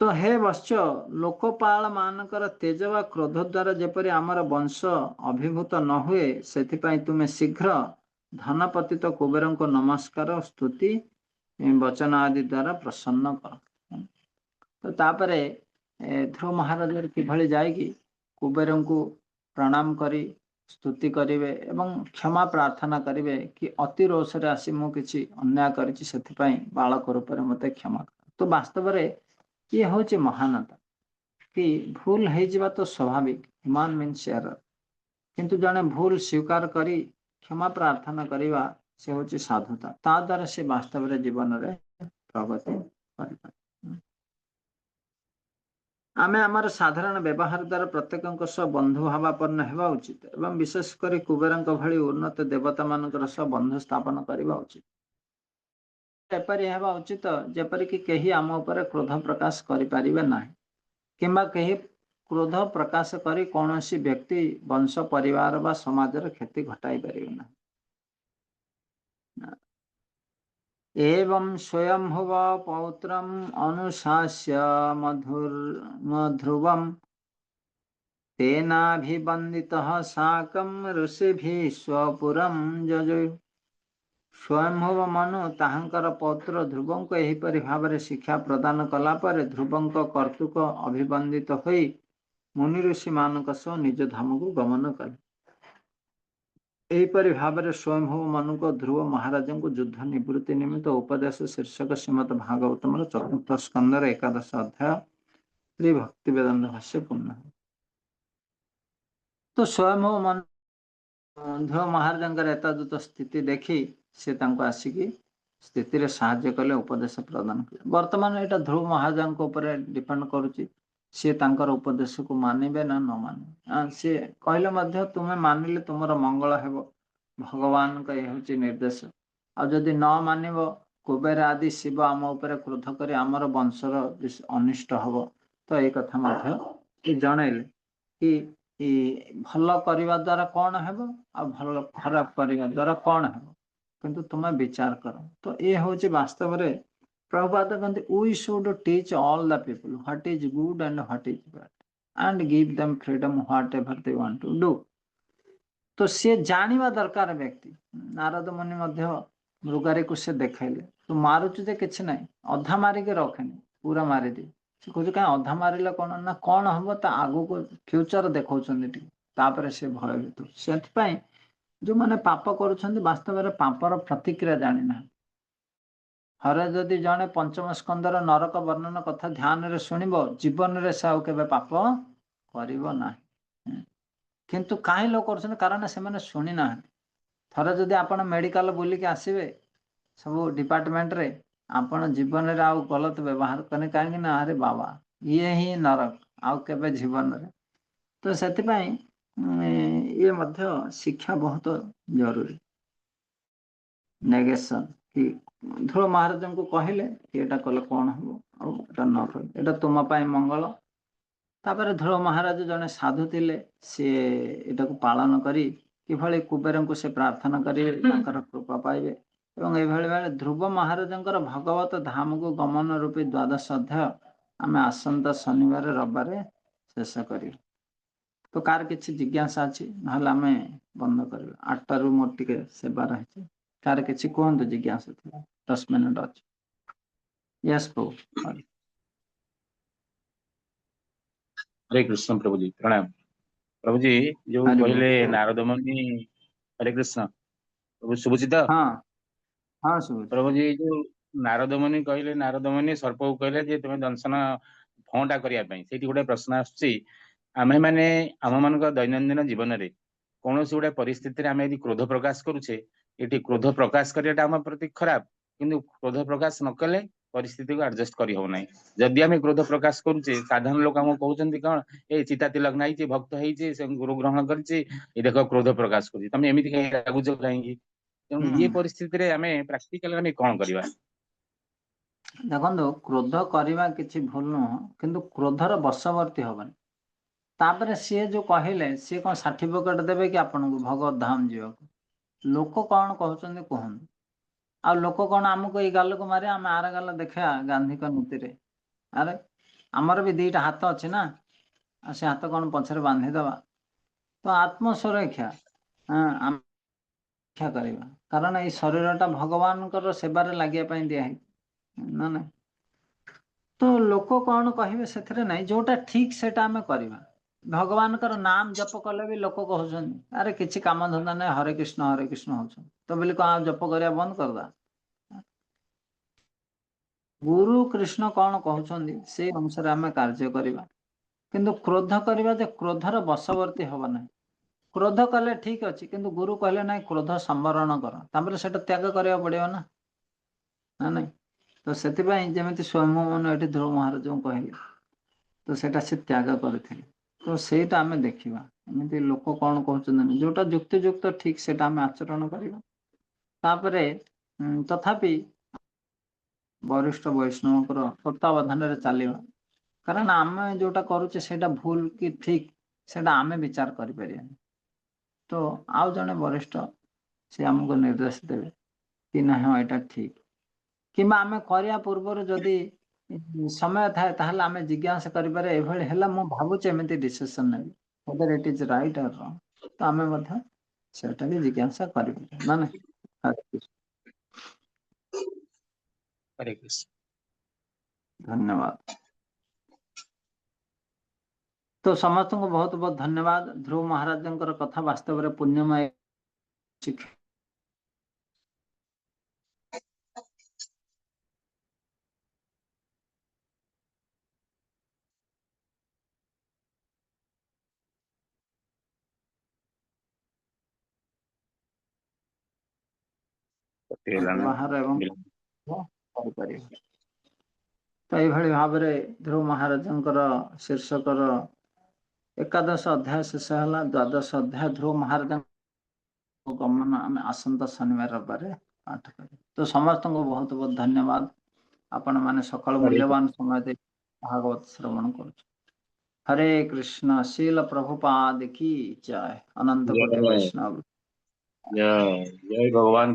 तो हे वत्स लोकपाल मानकर तेज व क्रोध द्वारा जेपरि आमर वंश अभिभूत न हुए से तुम्हें शीघ्र धनपति तो कुबेर को नमस्कार स्तुति वचन आदि द्वारा प्रसन्न कर। तो तापरे ध्रुव महाराज किभली जाएगी कुबेर को प्रणाम करी स्तुति करिवे एवं क्षमा प्रार्थना करिवे कि अति रोषरे आसी मु किछि अन्याय करिछि सेथिपाई बालक रूप में मते क्षमा कर। तो वास्तव में ये हूँ महानता कि भूल हो तो स्वाभाविक ह्यूमान मीन्स एरर किंतु जड़े भूल स्वीकार करी क्षमा प्रार्थना करवा से हूँ साधुता ता द्वारा से वास्तव में जीवन में प्रगति कर। आमे आमर साधारण व्यवहार द्वारा प्रत्येक बंधु भावापन्न होगा उचित एवं विशेषकर कुबेर भली उन्नत देवता मान बंधु स्थापन करने उचित। ଏପରି ହେବା ଉଚିତ ଯେପରିକି କେହି ଆମ ଉପରେ କ୍ରୋଧ ପ୍ରକାଶ କରିପାରିବେ ନାହିଁ କିମ୍ବା କେହି କ୍ରୋଧ ପ୍ରକାଶ କରି କୌଣସି ବ୍ୟକ୍ତି ବଂଶ ପରିବାର ବା ସମାଜର କ୍ଷତି ଘଟାଇ ପାରିବେ ନାହିଁ। एवं स्वयंभुव पौत्रम अनुशास्य मध्रुवम तेनाभिवन्दितः साकं ऋषिभिः स्वपुरं जजुः। स्वयंभुव मनु ତାହାଙ୍କର ପୌତ୍ର ଧ୍ରୁବଙ୍କୁ ଏହିପରି ଭାବରେ ଶିକ୍ଷା ପ୍ରଦାନ କଲା ପରେ ଧ୍ରୁବଙ୍କ କର୍ତ୍ତୃକ ଅଭିବନ୍ଦିତ ହୋଇ ମୁନି ଋଷିମାନଙ୍କ ସହ ନିଜ ଧାମକୁ ଗମନ କଲେ। ଏହିପରି ଭାବରେ ସ୍ୱୟଂଭୁବ ମନୁଙ୍କ ଧ୍ରୁବ ମହାରାଜଙ୍କୁ ଯୁଦ୍ଧ ନିବୃତ୍ତି ନିମିତ୍ତ ଉପଦେଶ ଶୀର୍ଷକ ଶ୍ରୀମଦ ଭାଗବତମର 4th ସ୍କନ୍ଧର 11ଶ ଅଧ୍ୟାୟ ଶ୍ରୀ ଭକ୍ତି ବେଦାନ୍ତ ଭାଷ୍ୟ ପୂର୍ଣ୍ଣ। ତ ସ୍ୱୟଂଭୁବ ମନୁ ଧ୍ରୁବ ମହାରାଜଙ୍କର ଏତଦୂତ ସ୍ଥିତି ଦେଖି ସେ ତାଙ୍କୁ ଆସିକି ସ୍ଥିତିରେ ସାହାଯ୍ୟ କଲେ, ଉପଦେଶ ପ୍ରଦାନ କଲେ। ବର୍ତ୍ତମାନ ଏଇଟା ଧ୍ରୁବ ମହାରାଜଙ୍କ ଉପରେ ଡିପେଣ୍ଡ କରୁଛି, ସିଏ ତାଙ୍କର ଉପଦେଶକୁ ମାନିବେ ନା ନ ମାନିବେ। ସିଏ କହିଲେ ମଧ୍ୟ ତୁମେ ମାନିଲେ ତୁମର ମଙ୍ଗଳ ହେବ, ଭଗବାନଙ୍କ ଏ ହେଉଛି ନିର୍ଦ୍ଦେଶ। ଆଉ ଯଦି ନ ମାନିବ, କୁବେର ଆଦି ଶିବ ଆମ ଉପରେ କ୍ରୋଧ କରି ଆମର ବଂଶର ଅନିଷ୍ଟ ହବ। ତ ଏଇ କଥା ମଧ୍ୟ ଜଣେଇଲେ କି ଭଲ କରିବା ଦ୍ୱାରା କ'ଣ ହେବ ଆଉ ଭଲ ଖରାପ କରିବା ଦ୍ୱାରା କ'ଣ ହେବ, କିନ୍ତୁ ତୁମେ ବିଚାର କର। ତ ଏ ହେଉଛି ବାସ୍ତବରେ ପ୍ରଭୁପାଦ କହନ୍ତି, we should teach all the people what is good and what is bad and give them freedom whatever they want to do। ତ ସିଏ ଜାଣିବା ଦରକାର ବ୍ୟକ୍ତି। ନାରଦ ମୁନି ମଧ୍ୟ ମୃଗାରୀକୁ ସେ ଦେଖାଇଲେ, ତୁ ମାରୁଛୁ ଯେ କିଛି ନାହିଁ, ଅଧା ମାରିକି ରଖେନି, ପୁରା ମାରିଦିଏ। ସେ କହୁଛି କାହିଁ ଅଧା ମାରିଲେ କ'ଣ ନା କ'ଣ ହବ ତା ଆଗକୁ ଫ୍ୟୁଚର ଦେଖାଉଛନ୍ତି ଟିକେ, ତାପରେ ସେ ଭୟଭୀତ। ସେଥିପାଇଁ ଯେଉଁମାନେ ପାପ କରୁଛନ୍ତି ବାସ୍ତବରେ ପାପର ପ୍ରତିକ୍ରିୟା ଜାଣିନାହାନ୍ତି। ଥରେ ଯଦି ଜଣେ 5ମ ସ୍କନ୍ଧର ନରକ ବର୍ଣ୍ଣନ କଥା ଧ୍ୟାନରେ ଶୁଣିବ, ଜୀବନରେ ସେ ଆଉ କେବେ ପାପ କରିବ ନାହିଁ। କିନ୍ତୁ କାହିଁ ଲୋକ କରୁଛନ୍ତି, କାରଣ ସେମାନେ ଶୁଣି ନାହାନ୍ତି। ଥରେ ଯଦି ଆପଣ ମେଡିକାଲ ବୁଲିକି ଆସିବେ ସବୁ ଡିପାର୍ଟମେଣ୍ଟରେ, ଆପଣ ଜୀବନରେ ଆଉ ଗଲତ ବ୍ୟବହାର କଲେ, କାହିଁକି ନା ଆରେ ବାବା ଇଏ ହିଁ ନରକ, ଆଉ କେବେ ଜୀବନରେ। ତ ସେଥିପାଇଁ ଇଏ ମଧ୍ୟ ଶିକ୍ଷା ବହୁତ ଜରୁରୀ। ନେଗେସନ କି ଧ୍ରୁବ ମହାରାଜଙ୍କୁ କହିଲେ କି ଏଇଟା କଲେ କ'ଣ ହବ ଆଉ ଏଇଟା ନ କଲେ ଏଇଟା ତୁମ ପାଇଁ ମଙ୍ଗଳ। ତାପରେ ଧ୍ରୁବ ମହାରାଜ ଜଣେ ସାଧୁ ଥିଲେ, ସିଏ ଏଟାକୁ ପାଳନ କରି କିଭଳି କୁବେରଙ୍କୁ ସେ ପ୍ରାର୍ଥନା କରିବେ ତାଙ୍କର କୃପା ପାଇବେ। ଏବଂ ଏଭଳି ଭାବେ ଧ୍ରୁବ ମହାରାଜଙ୍କର ଭଗବତ ଧାମକୁ ଗମନ ରୂପୀ 12ଶ ଅଧ୍ୟାୟ ଆମେ ଆସନ୍ତା ଶନିବାର ରବିବାର ଶେଷ କରିବା। ତ କାହାର କିଛି ଜିଜ୍ଞାସା ଅଛି, ନହେଲେ ଆମେ ବନ୍ଦ କରିବା। 8ଟାରୁ ମୋର ଟିକେ ସେବା ରହିଛି। କାହାର କିଛି କୁହନ୍ତୁ, ଜିଜ୍ଞାସା ଥିଲା? 10 ମିନିଟ୍ ଅଛି। ୟେସ୍ ପ୍ରଭୁ। हरे कृष्ण प्रभु जी, प्रणाम। प्रभु जी जो हरि बोल। कहले नारद मुनि, हरे कृष्ण प्रभु शुभुचित। हाँ हाँ शुभुच। प्रभु जी जो नारद मुनि कहले, नारद मुनि सर्प को कहले जे तुम दंशन फौटा करने से गोटे प्रश्न आसुची, आमे माने आम मान दैनंदिन जीवन में कौन गोटे परिस्थिति आम यदि क्रोध प्रकाश करुचे, ये क्रोध प्रकाश करने आम प्रति खराब, किंतु क्रोध प्रकाश न कले परिस्थिति को एडजस्ट करी हो नहीं। जदि आम क्रोध प्रकाश करुचे, साधारण लोक आम कहते कौन ए चिता तिलक नहीं, भक्त होइछे, से गुरु ग्रहण करिछे, ए देख क्रोध प्रकाश करुचे, तुम एमती कहीं रागुच कहीं। तेणु ये परिस्थिति रे आमे प्रैक्टिकल आमे कौन करबा? देखो क्रोध करवा किसी भूल नुह, किंतु क्रोधर बशवर्ती हबन। तापर सी जो कहले सी कौन सर्टिफिकेट देवे कि आपन को भगवत धाम जीवा को? लोक कौन कहते कहूँ आ लोक कौन आमको ये गाल को मारे, आम आर गाल देखा गांधी का नीति रे। अरे आमर भी 2टा हाथ अच्छे ना, से हाथ कौन पछरे बांधीदवा? तो आत्मसुरक्षा आम रक्षा करवा, कारण ये शरीरटा भगवान सेवार लगे दिखाई ना ना। तो लोक कौन कहे से ना, जोटा ठीक से आम करवा। भगवान नाम जप कले भी लोक कहते अरे किसी काम धंदा ना, हरे कृष्ण हो, तो बोले कौन जप करवा बंद करदा? गुरु कृष्ण कौन कहते से अनुसार आम कार्य करवा, किंतु क्रोध करवा जे क्रोधर बशवर्ती हब ना। क्रोध कले ठीक अच्छे, किंतु गुरु कहले ना क्रोध संवरण कर, से त्याग करने पड़ो ना ना नहीं। तो से जमी स्वयं मन ये ध्रुव महाराज कहले, तो सेटा से त्याग करते। तो सेटा आम देखा एमती लोक कौन कहते जोटा युक्तियुक्त ठीक से आम आचरण करवा। तथापि वरिष्ठ वैष्णव तत्वावधान रे चलिबा कारण आमे जोटा करूचे सेटा भूल कि ठीक सेटा आमे विचार करि परिया तो आउ जने वरिष्ठ से हमको निर्देश देवे कि ना हाँ एटा ठीक किंबा आमे करिया पूर्व जदि समय थाए ताहले आमे जिज्ञासा करिबारे एभଳି ହେଲା ମୁଁ ଭାବୁଛି ଏମିତି डिसिजन ନେବି whether it is right or wrong ତ ଆମେ ମଧ୍ୟ ସେଟା ବି ଜିଜ୍ଞାସା କରିପାରିବା ନା ନାହିଁ ହରେ କୃଷ୍ଣ। हरे कृष्ण। धन्यवाद। तो समस्त को बहुत बहुत धन्यवाद। ध्रुव महाराज कथा वास्तव में पुण्यमय शिक्षा व्यवहार एवं करिପାରିବ। तो यही भाव में ध्रुव महाराज शीर्षकर एकादश अध्याय शेष है। द्वादश अध्याय ध्रुव महाराज गमन आम आसंता शनिवार रविवार पाठ कर। तो समस्त को बहुत बहुत धन्यवाद। आपण मैंने सकाल मूल्यवान समय दे भागवत श्रवण कर। हरे कृष्ण। शील प्रभुपाद की जय। अनंत कोटि वैष्णव जय जय भगवान।